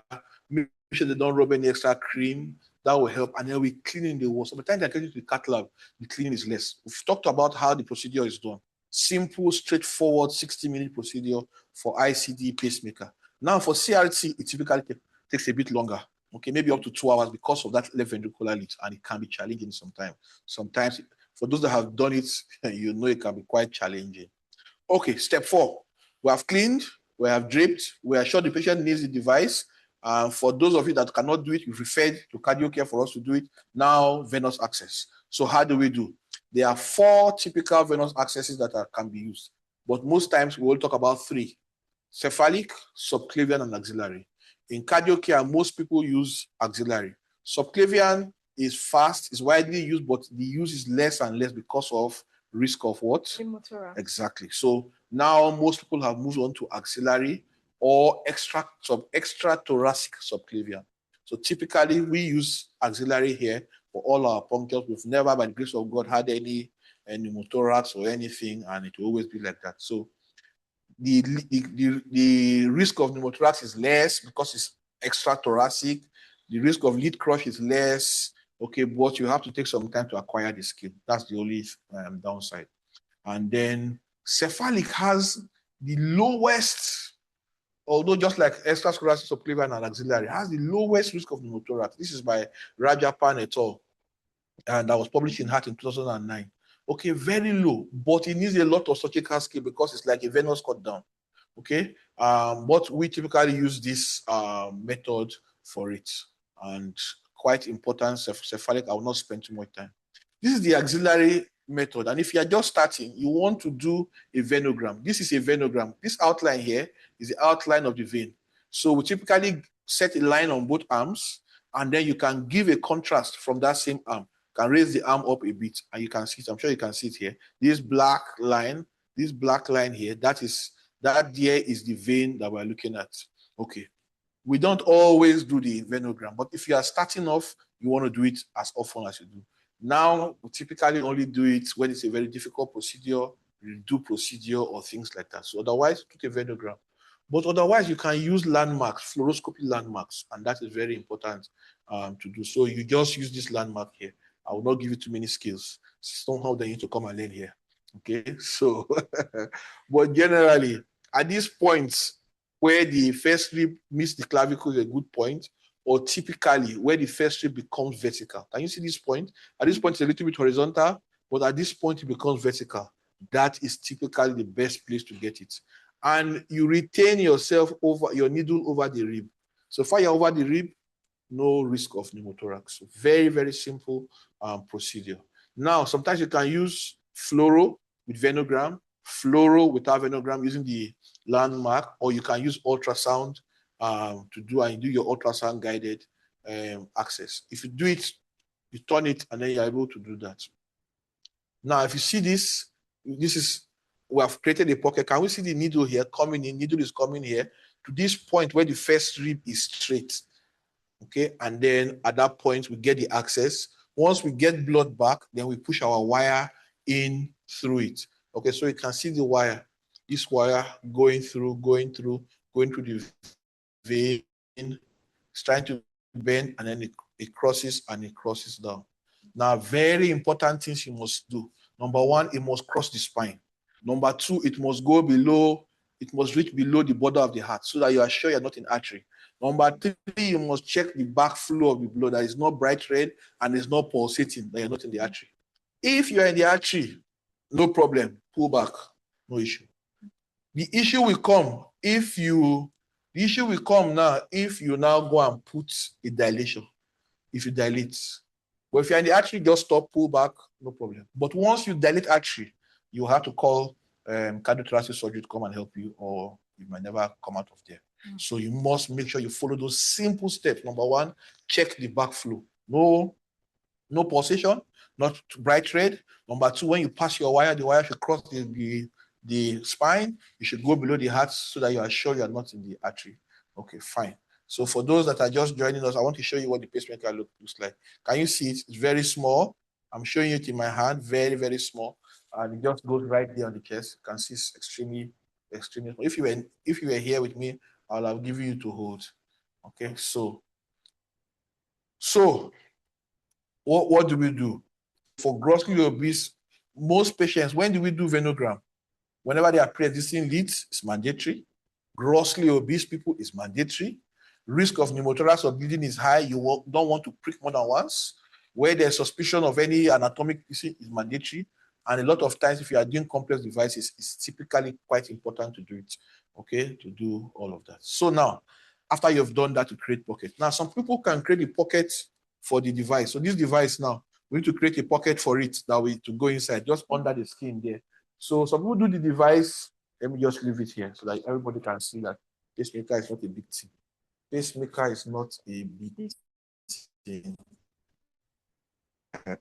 Make sure they don't rub any extra cream. That will help. And then we clean in the water. So by the time they're getting to the cath lab, the cleaning is less. We've talked about how the procedure is done. Simple, straightforward 60-minute procedure for ICD pacemaker. Now for CRT, it typically takes a bit longer, okay, maybe up to 2 hours because of that left ventricular lead, and it can be challenging sometimes. Sometimes, for those that have done it, you know it can be quite challenging. Okay, step 4. We have cleaned, we have draped, we are sure the patient needs the device. For those of you that cannot do it, we've referred to cardio care for us to do it. Now, venous access. So how do we do? There are 4 typical venous accesses that can be used, but most times we will talk about 3: cephalic, subclavian, and axillary. In cardio care, most people use axillary. Subclavian is fast, is widely used, but the use is less and less because of risk of what? Pneumothorax. Exactly. So now most people have moved on to axillary or extra thoracic subclavian. So typically we use axillary here for all our punctures. We've never, by the grace of God, had any pneumothorax or anything, and it will always be like that. So the risk of pneumothorax is less because it's extra thoracic. The risk of lead crush is less, okay, but you have to take some time to acquire the skill. That's the only downside. And then cephalic has the lowest, although just like extrasclerosis subclavian and axillary, has the lowest risk of pneumothorax. This is by Rajapan et al. And that was published in Heart in 2009. Okay, very low, but it needs a lot of surgical skill because it's like a venous cut down. Okay, but we typically use this method for it, and quite important. Cephalic, I will not spend too much time. This is the axillary method, and if you are just starting, you want to do a venogram. This is a venogram. This outline here is the outline of the vein. So we typically set a line on both arms, and then you can give a contrast from that same arm. Can raise the arm up a bit, and you can see it. I'm sure you can see it here. This black line here, that there is the vein that we're looking at. Okay. We don't always do the venogram, but if you are starting off, you want to do it as often as you do. Now, we typically only do it when it's a very difficult procedure, redo procedure, or things like that. So otherwise, do a venogram. But otherwise, you can use landmarks, fluoroscopy landmarks, and that is very important to do. So you just use this landmark here. I will not give you too many skills. Somehow they need to come and learn here. Okay, so, but generally, at this point where the first rib meets the clavicle is a good point, or typically where the first rib becomes vertical. Can you see this point? At this point, it's a little bit horizontal, but at this point, it becomes vertical. That is typically the best place to get it. And you retain yourself over your needle over the rib. So far, you're over the rib, no risk of pneumothorax. Very, very simple procedure. Now, sometimes you can use fluoro with venogram, fluoro without venogram using the landmark, or you can use ultrasound to do your ultrasound guided access. If you do it, you turn it, and then you're able to do that. Now, if you see this is, we have created a pocket. Can we see the needle here coming in? Needle is coming here to this point where the first rib is straight. Okay, and then at that point, we get the access. Once we get blood back, then we push our wire in through it. Okay, so you can see the wire, this wire going through the vein, it's trying to bend, and then it crosses down. Now, very important things you must do. Number 1, it must cross the spine. Number 2, it must reach below the border of the heart so that you are sure you're not in artery. Number 3, you must check the backflow of the blood that is not bright red and is not pulsating, that you're not in the artery. If you're in the artery, no problem, pull back, no issue. The issue will come if you now go and put a dilation, if you dilate. But if you're in the artery, just stop, pull back, no problem. But once you dilate artery, you have to call cardiothoracic surgery to come and help you, or you might never come out of there. So you must make sure you follow those simple steps. Number 1, check the backflow. No pulsation, not bright red. Number two, when you pass your wire, the wire should cross the spine. You should go below the heart so that you are sure you are not in the artery. Okay, fine. So for those that are just joining us, I want to show you what the pacemaker looks like. Can you see it? It's very small. I'm showing it in my hand, very, very small. And it just goes right there on the chest. You can see it's extremely small. If you were here with me, I'll have given you to hold. Okay, so what do we do? For grossly obese, most patients, when do we do venogram? Whenever they are pre-existing leads, it's mandatory. Grossly obese people is mandatory. Risk of pneumothorax or bleeding is high. You don't want to prick more than once. Where there's suspicion of any anatomic issue is mandatory. And a lot of times, if you are doing complex devices, it's typically quite important to do it, okay, to do all of that. So now, after you've done that, to create pocket. Now, some people can create a pocket for the device. So this device now, we need to create a pocket for it that way to go inside, just under the skin there. So some people do the device. Let me just leave it here so that everybody can see that pacemaker is not a big thing. Pacemaker is not a big thing.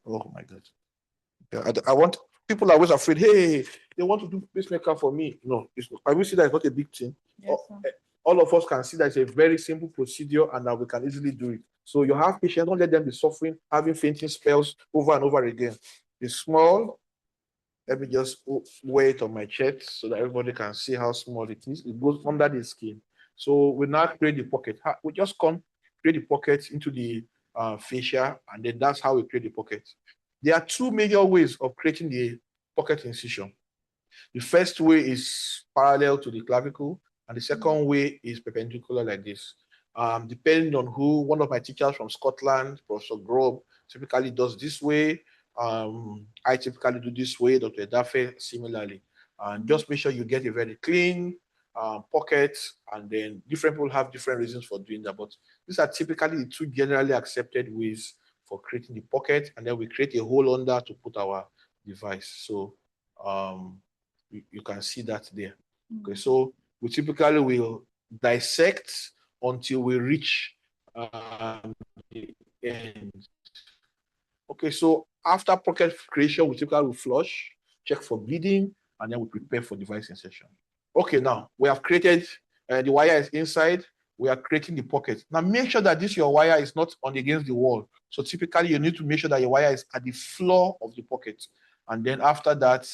Oh my God. I want, people are always afraid, hey, they want to do pacemaker for me. No, it's not. I will see that it's not a big thing. Yes, all of us can see that it's a very simple procedure and that we can easily do it. So you have patients, don't let them be suffering, having fainting spells over and over again. It's small. Let me just wear it on my chest so that everybody can see how small it is. It goes under the skin. So we now create the pocket. We just create the pocket into the fascia, and then that's how we create the pocket. There are two major ways of creating the pocket incision. The first way is parallel to the clavicle, and the second way is perpendicular like this. Depending on who, one of my teachers from Scotland, Professor Grob, typically does this way. I typically do this way, Dr. Edafe similarly. And just make sure you get a very clean pocket, and then different people have different reasons for doing that. But these are typically the two generally accepted ways for creating the pocket, and then we create a hole under to put our device. So you can see that there. Okay, so we typically will dissect until we reach the end. Okay, so after pocket creation, we typically will flush, check for bleeding, and then we prepare for device insertion. Okay, now we have created, the wire is inside, we are creating the pocket. Now make sure that your wire is not against the wall. So typically you need to make sure that your wire is at the floor of the pocket. And then after that,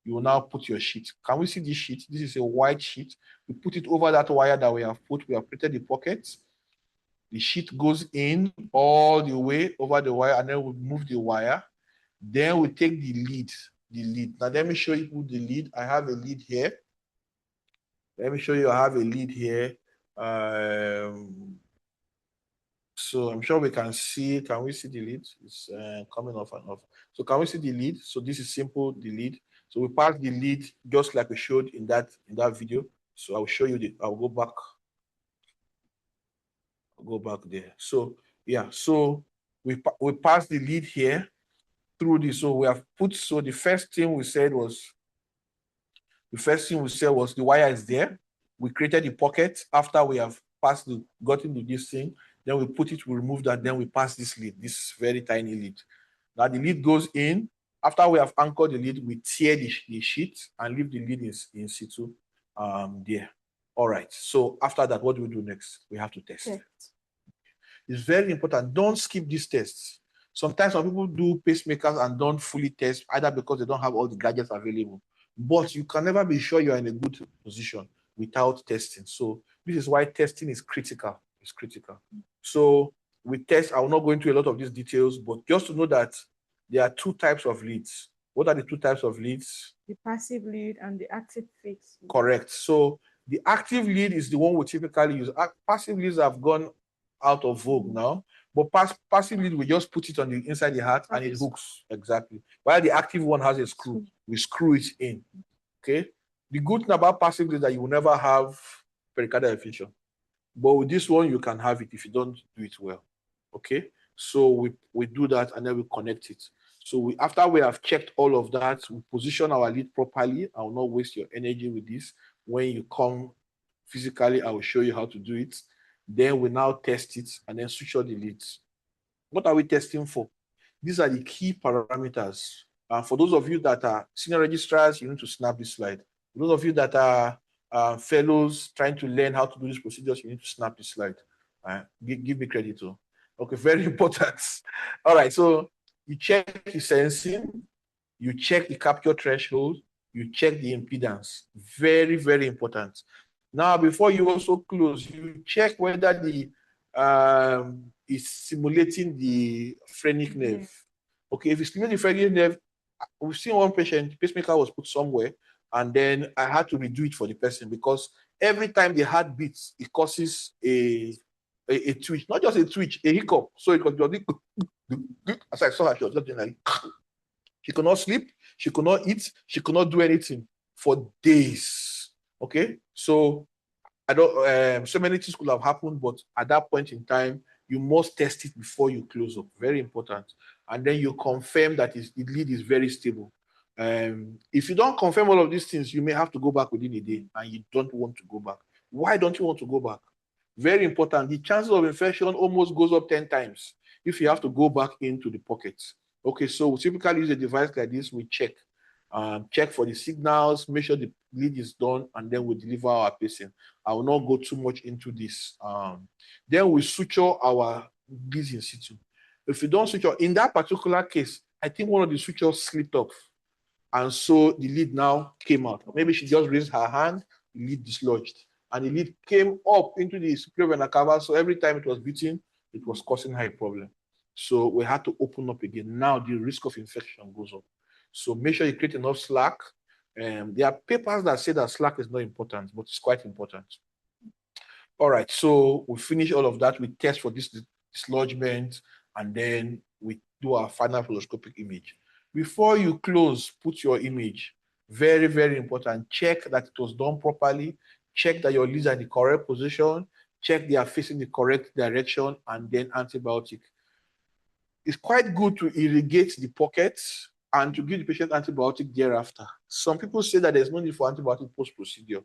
you will now put your sheet. Can we see this sheet? This is a white sheet. We put it over that wire that we have put. We have created the pocket. The sheet goes in all the way over the wire, and then we move the wire. Then we take the lead. Now let me show you the lead. I have a lead here. Let me show you. I have a lead here. So I'm sure we can see. Can we see the lead? It's coming off and off. So can we see the lead? So this is simple, the lead. So we pass the lead just like we showed in that video. So I'll show you I'll go back. I'll go back there. So yeah, so we pass the lead here through this. So we have put, so the first thing we said was the wire is there. We created the pocket after we have gotten to this thing. Then we put it, we remove that, then we pass this lead, this very tiny lead. Now the lead goes in. After we have anchored the lead, we tear the sheet and leave the lead in situ there. All right, so after that, what do we do next? We have to test. Okay. It's very important. Don't skip these tests. Sometimes some people do pacemakers and don't fully test, either because they don't have all the gadgets available. But you can never be sure you are in a good position without testing. So this is why testing is critical. It's critical. So we test. I will not go into a lot of these details, but just to know that there are two types of leads. What are the two types of leads? The passive lead and the active fixed. Correct. So the active lead is the one we typically use. Passive leads have gone out of vogue now, but passive lead, we just put it on the inside the heart and it hooks. Exactly. While the active one has a screw, we screw it in. Okay. The good thing about passive lead is that you will never have pericardial effusion, but with this one you can have it if you don't do it well. Okay. So we do that and then we connect it. So after we have checked all of that, we position our lead properly. I will not waste your energy with this. When you come physically, I will show you how to do it. Then we now test it and then switch on the leads. What are we testing for? These are the key parameters. For those of you that are senior registrars, you need to snap this slide. For those of you that are fellows trying to learn how to do these procedures, you need to snap this slide. Give me credit too. Okay, very important. All right, so you check the sensing, you check the capture threshold, you check the impedance. Very, very important. Now, before you also close, you check whether the is simulating the phrenic nerve. Okay, if it's stimulating the phrenic nerve, we've seen one patient, pacemaker was put somewhere, and then I had to redo it for the person because every time the heart beats, it causes a twitch, not just a twitch, a hiccup. So it was as I saw her, she was just doing like she could not sleep, she could not eat, she could not do anything for days. Okay, so I don't. So many things could have happened, but at that point in time, you must test it before you close up. Very important, and then you confirm that the lead is very stable. If you don't confirm all of these things, you may have to go back within a day, and you don't want to go back. Why don't you want to go back? Very important. The chances of infection almost goes up 10 times if you have to go back into the pockets. Okay, so we typically use a device like this. We check for the signals, make sure the lead is done, and then we deliver our patient. I will not go too much into this. Then we suture our leads in situ. If you don't suture, in that particular case, I think one of the sutures slipped off, and so the lead now came out. Maybe she just raised her hand, the lead dislodged, and the lead came up into the superior vena cava. So every time it was beating, it was causing her a problem. So we had to open up again. Now the risk of infection goes up. So make sure you create enough slack. There are papers that say that slack is not important, but it's quite important. All right, so we finish all of that. We test for this dislodgement, and then we do our final fluoroscopic image. Before you close, put your image. Very, very important. Check that it was done properly. Check that your leads are in the correct position. Check they are facing the correct direction, and then antibiotic. It's quite good to irrigate the pockets and to give the patient antibiotic thereafter. Some people say that there's no need for antibiotic post-procedure.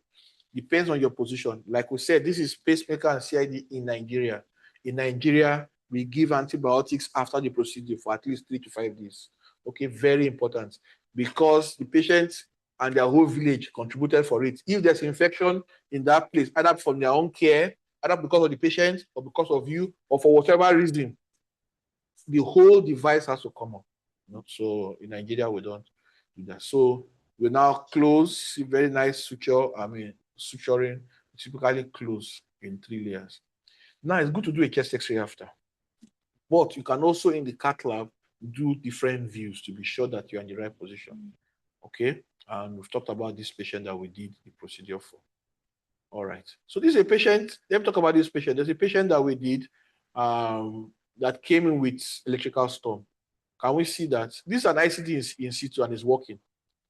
Depends on your position. Like we said, this is pacemaker and CID in Nigeria. In Nigeria, we give antibiotics after the procedure for at least 3 to 5 days. Okay, very important, because the patient and their whole village contributed for it. If there's infection in that place, either from their own care, either because of the patient or because of you, or for whatever reason, the whole device has to come up. So in Nigeria, we don't do that. So we now close, very nice suture. Suturing, typically close in 3 layers. Now it's good to do a chest X-ray after, but you can also in the cath lab do different views to be sure that you're in the right position. Okay, and we've talked about this patient that we did the procedure for. All right, so this is a patient. Let me talk about this patient. There's a patient that we did that came in with electrical storm. Can we see that? This is an ICD in situ and is working.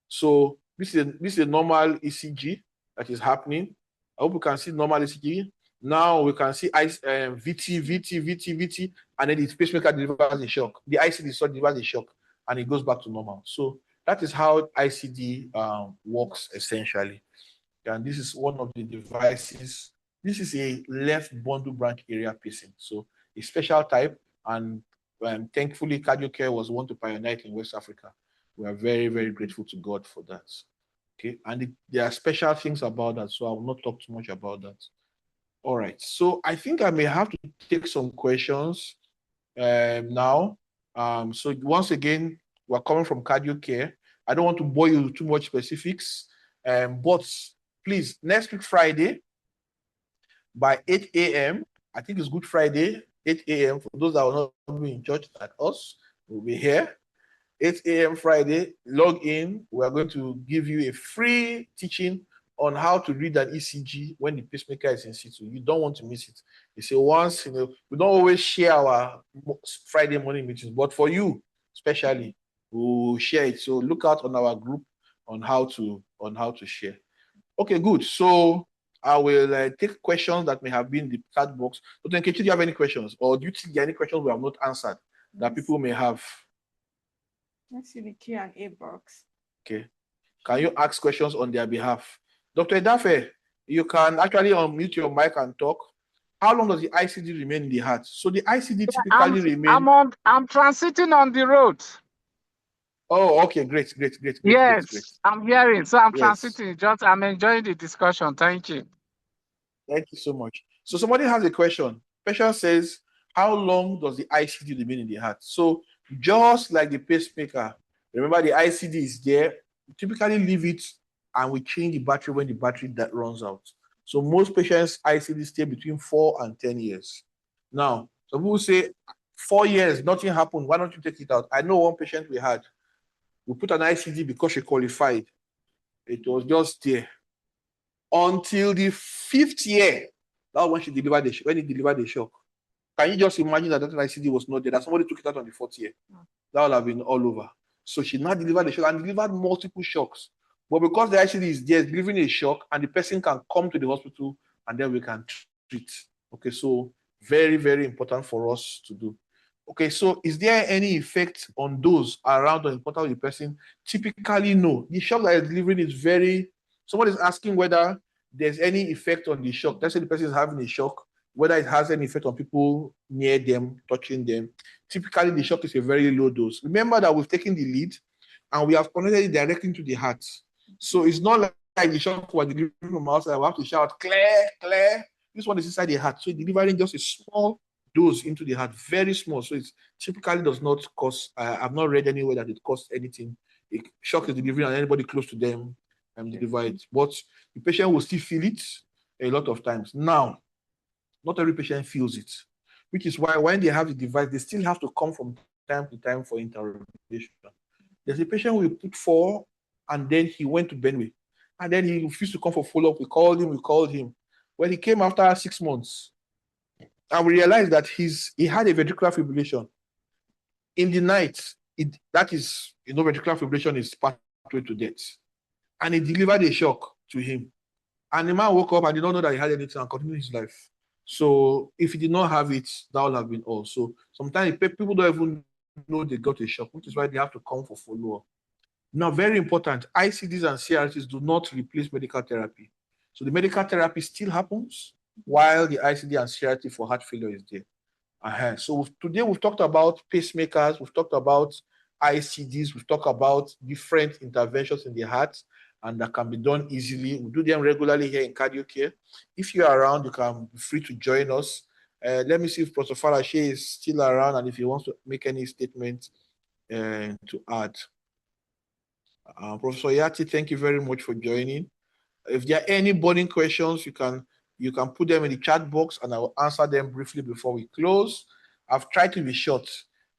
So this is a normal ECG that is happening. I hope you can see normal ECG. Now we can see VT, and then the pacemaker delivers a shock. The ICD delivers a shock, and it goes back to normal. So that is how ICD works essentially. And this is one of the devices. This is a left bundle branch area pacing. So a special type, and thankfully CardioCare was one to pioneer it in West Africa. We are very, very grateful to God for that. Okay, and there are special things about that, so I will not talk too much about that. All right, so I think I may have to take some questions now. So once again, we're coming from CardioCare. I don't want to bore you with too much specifics, but please, next week Friday by 8 a.m., I think it's Good Friday, 8 a.m. For those that will not be in church like us, we'll be here. 8 a.m. Friday, log in. We're going to give you a free teaching on how to read an ECG when the pacemaker is in situ. You don't want to miss it. It's a once, we don't always share our Friday morning meetings, but for you, especially, we'll share it. So look out on our group on how to share. Okay, good. So I will take questions that may have been in the chat box. But then, Nkechi, do you have any questions? Or do you think there are any questions we have not answered that people may have? Let's see the Q&A box. Okay. Can you ask questions on their behalf? Dr. Edafe, you can actually unmute your mic and talk. how long does the ICD remain in the heart? So the ICD typically remain. I'm transiting on the road. Oh, okay, great. Yes, I'm hearing. So I'm Yes. transiting. I'm enjoying the discussion. Thank you. Thank you so much. So somebody has a question. Patient says, how long does the ICD remain in the heart? So just like the pacemaker, remember the ICD is there. We typically leave it and we change the battery when the battery that runs out. So most patients ICD stay between 4 and 10 years. Now, some people say 4 years, nothing happened. Why don't you take it out? I know one patient we had. We put an ICD because she qualified. It was just there until the 5th year. That was when he delivered the shock. Can you just imagine that ICD was not there? That somebody took it out on the 4th year. That would have been all over. So she now delivered the shock and delivered multiple shocks. But because the ICD is there, delivering a shock, and the person can come to the hospital and then we can treat. Okay, so very, very important for us to do. Okay, so is there any effect on those around or important of the person? Typically, no. The shock that is delivering is very. Someone is asking whether there's any effect on the shock. Let's say the person is having a shock, whether it has any effect on people near them, touching them. Typically, the shock is a very low dose. Remember that we've taken the lead and we have connected it directly to the heart. So it's not like the shock was delivering from outside. We have to shout, clear, clear. This one is inside the heart. So delivering just a small dose into the heart, very small. So it typically does not cause, I've not read anywhere that it causes anything. A shock is delivering and anybody close to them deliver it. But the patient will still feel it a lot of times. Now, not every patient feels it, which is why when they have the device, they still have to come from time to time for interrogation. There's a patient we put for, and then he went to Benue, and then he refused to come for follow-up. We called him. When he came after 6 months, and we realized that he had a ventricular fibrillation. In the night, ventricular fibrillation is pathway to death. And he delivered a shock to him. And the man woke up and did not know that he had anything and continued his life. So if he did not have it, that would have been all. So sometimes people don't even know they got a shock, which is why they have to come for follow-up. Now, very important, ICDs and CRTs do not replace medical therapy. So the medical therapy still happens while the ICD and CRT for heart failure is there. So today we've talked about pacemakers, we've talked about ICDs, we've talked about different interventions in the heart, and that can be done easily. We do them regularly here in Cardio Care. If you're around, you can be free to join us. Let me see if Professor Falashe is still around and if he wants to make any statement to add. Professor Yati, thank you very much for joining. If there are any burning questions, you can put them in the chat box and I will answer them briefly before we close. I've tried to be short.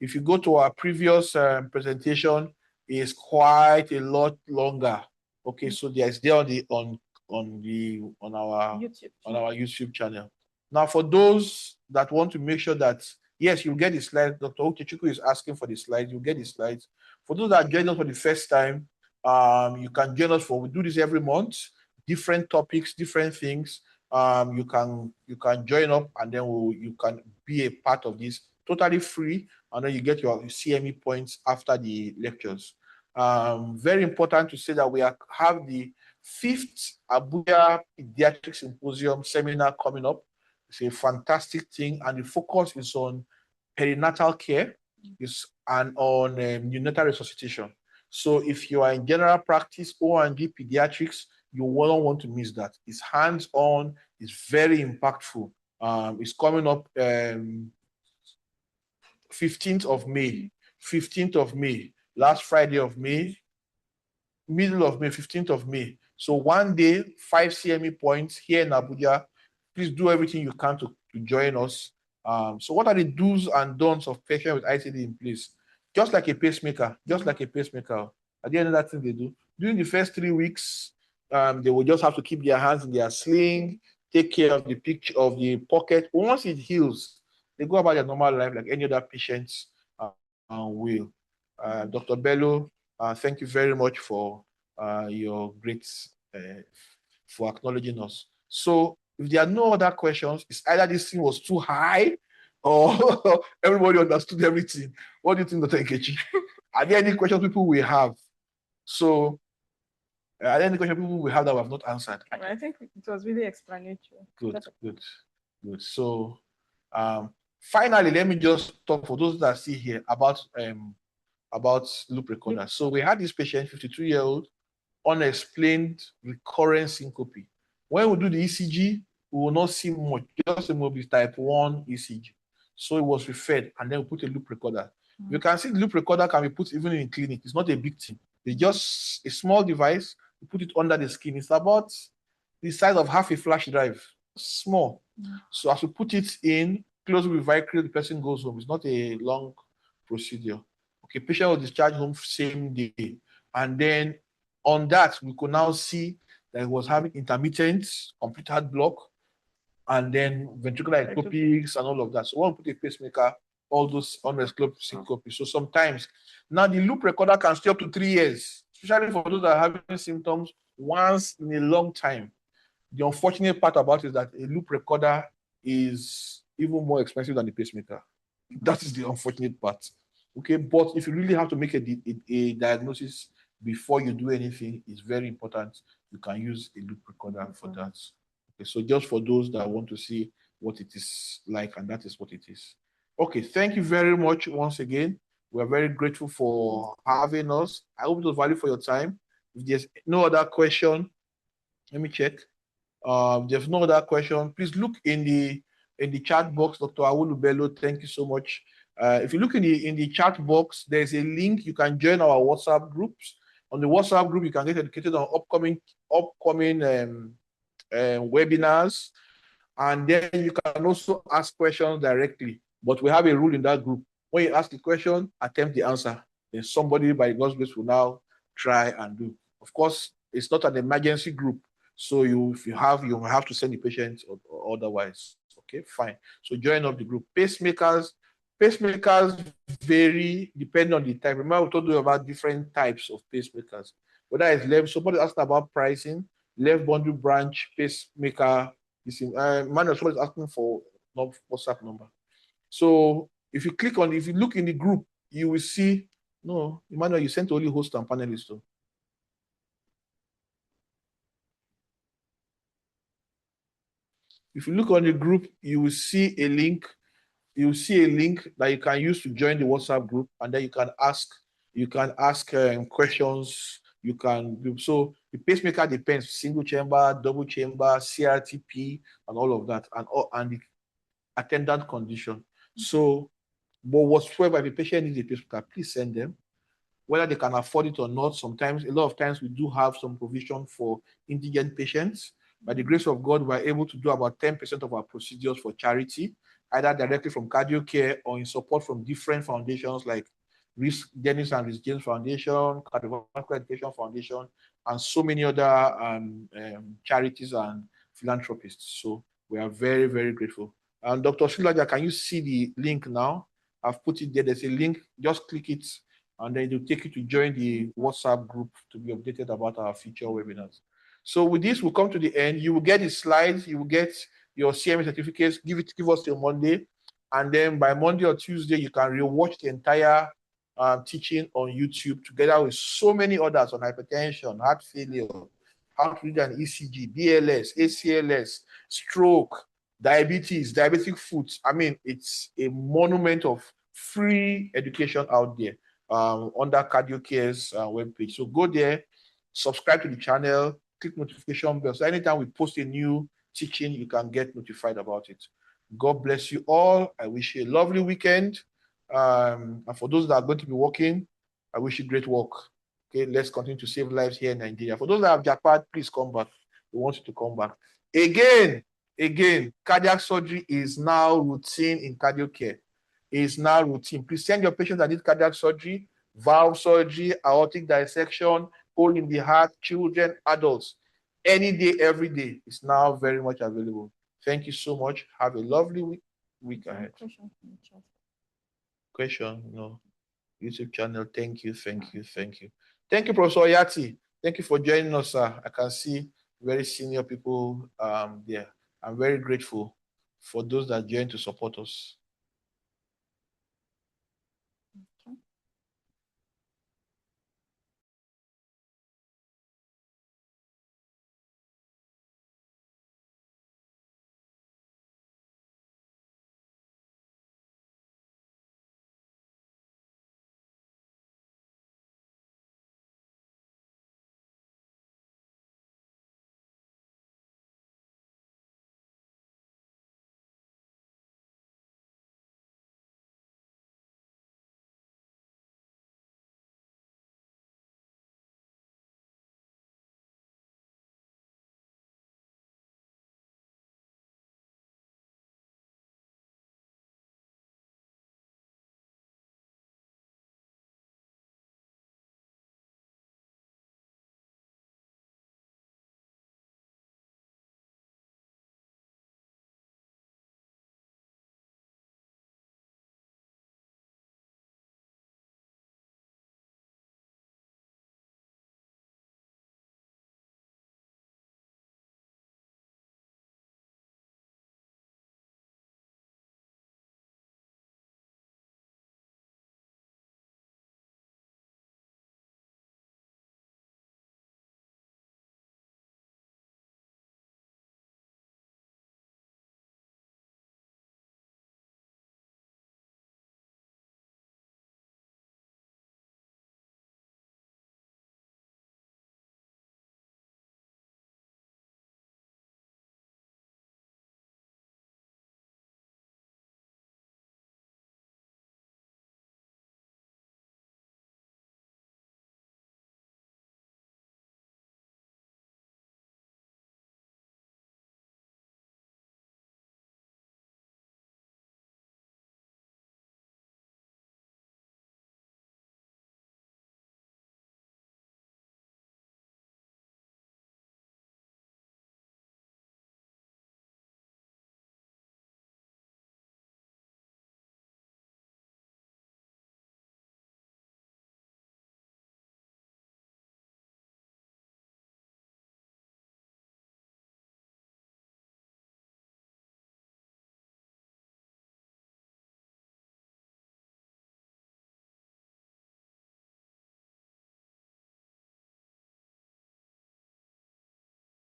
If you go to our previous presentation, it's quite a lot longer. Okay, so there's there on our YouTube channel. Now, for those that want to make sure that yes, you'll get the slides. Dr. Okechukwu is asking for the slides. You'll get the slides. For those that join us for the first time, you can join us we do this every month. Different topics, different things. You can join up and then you can be a part of this totally free, and then you get your CME points after the lectures. Very important to say that we have the 5th Abuja Pediatric Symposium seminar coming up. It's a fantastic thing, and the focus is on perinatal care and on neonatal resuscitation. So if you are in general practice or in pediatrics, you won't want to miss that. It's hands-on, it's very impactful. It's coming up 15th of May, last Friday of May, middle of May, 15th of May. So one day, 5 CME points here in Abuja. Please do everything you can to join us. So what are the do's and don'ts of patient with ICD in place? Just like a pacemaker. At the end of that thing they do. During the first 3 weeks, they will just have to keep their hands in their sling, take care of the picture of the pocket. Once it heals, they go about their normal life like any other patients will. Dr. Bello, thank you very much for your great, for acknowledging us. So if there are no other questions, it's either this thing was too high or everybody understood everything. What do you think, Dr. Nkechi? Are there any questions people will have? So, are there any questions people will have that we have not answered? I think it was really explanatory. Good, good. Good. So finally, let me just talk for those that see here about loop recorder. So we had this patient, 52-year-old, unexplained recurrent syncope. When we do the ECG, we will not see much, just a maybe type 1 ECG. So it was referred, and then we put a loop recorder. You can see the loop recorder can be put even in clinic. It's not a big thing. It's just a small device. You put it under the skin. It's about the size of half a flash drive. Small. So as you put it in, close with Vicryl, the person goes home. It's not a long procedure. Okay, patient will discharge home same day. And then on that, we could now see that it was having intermittent complete heart block and then ventricular ectopics and all of that. So when we put a pacemaker, all those unexplained syncope. So sometimes, now the loop recorder can stay up to 3 years, especially for those that are having symptoms once in a long time. The unfortunate part about it is that a loop recorder is even more expensive than the pacemaker. That is the unfortunate part. Okay, but if you really have to make a diagnosis before you do anything, it's very important. You can use a loop recorder for that. Okay, so just for those that want to see what it is like, and that is what it is. Okay, thank you very much once again. We're very grateful for having us. I hope it was valuable for your time. If there's no other question, let me check. There's no other question. Please look in the chat box, Dr. Awolu Bello. Thank you so much. If you look in the chat box, there's a link. You can join our WhatsApp groups. On the WhatsApp group, you can get educated on upcoming webinars, and then you can also ask questions directly. But we have a rule in that group: when you ask a question, attempt the answer. Then somebody by God's grace will now try and do. Of course, it's not an emergency group. So you have to send the patient or otherwise. Okay, fine. So join up the group. Pacemakers vary depending on the type. Remember, we told you about different types of pacemakers. Whether it's left, somebody asked about pricing, left bundle branch pacemaker. Manuel, somebody's asking for WhatsApp number. So if you look in the group, you will see. No, Emmanuel, you sent only host and panelists though. If you look on the group, you will see a link. You will see a link that you can use to join the WhatsApp group, and then you can ask questions. You can do so. The pacemaker depends: single chamber, double chamber, CRTP, and all of that, and the attendant condition. So, but whatsoever, if a patient needs a pacemaker, please send them. Whether they can afford it or not, a lot of times we do have some provision for indigent patients. By the grace of God, we're able to do about 10% of our procedures for charity, either directly from CardioCare or in support from different foundations like Dennis and Rhys James Foundation, Cardiovascular Education Foundation, and so many other charities and philanthropists. So we are very, very grateful. And Dr. Shilaja, can you see the link now? I've put it there. There's a link. Just click it, and then it will take you to join the WhatsApp group to be updated about our future webinars. So with this, we'll come to the end. You will get the slides. You will get your CMA certificates. Give us till Monday. And then by Monday or Tuesday, you can rewatch the entire teaching on YouTube together with so many others on hypertension, heart failure, how to read an ECG, BLS, ACLS, stroke, diabetes, diabetic foot. I mean, it's a monument of free education out there under CardioCare's webpage. So go there, subscribe to the channel, click notification bell. So anytime we post a new teaching, you can get notified about it. God bless you all. I wish you a lovely weekend. And for those that are going to be working, I wish you great work. Okay, let's continue to save lives here in Nigeria. For those that have jackpot, please come back. We want you to come back. Again, cardiac surgery is now routine in CardioCare. It is now routine. Please send your patients that need cardiac surgery, valve surgery, aortic dissection, hole in the heart, children, adults. Any day, every day. It's now very much available. Thank you so much. Have a lovely week ahead. Question? No. YouTube channel. Thank you. Thank you, Professor Oyati. Thank you for joining us, sir. I can see very senior people there. I'm very grateful for those that joined to support us.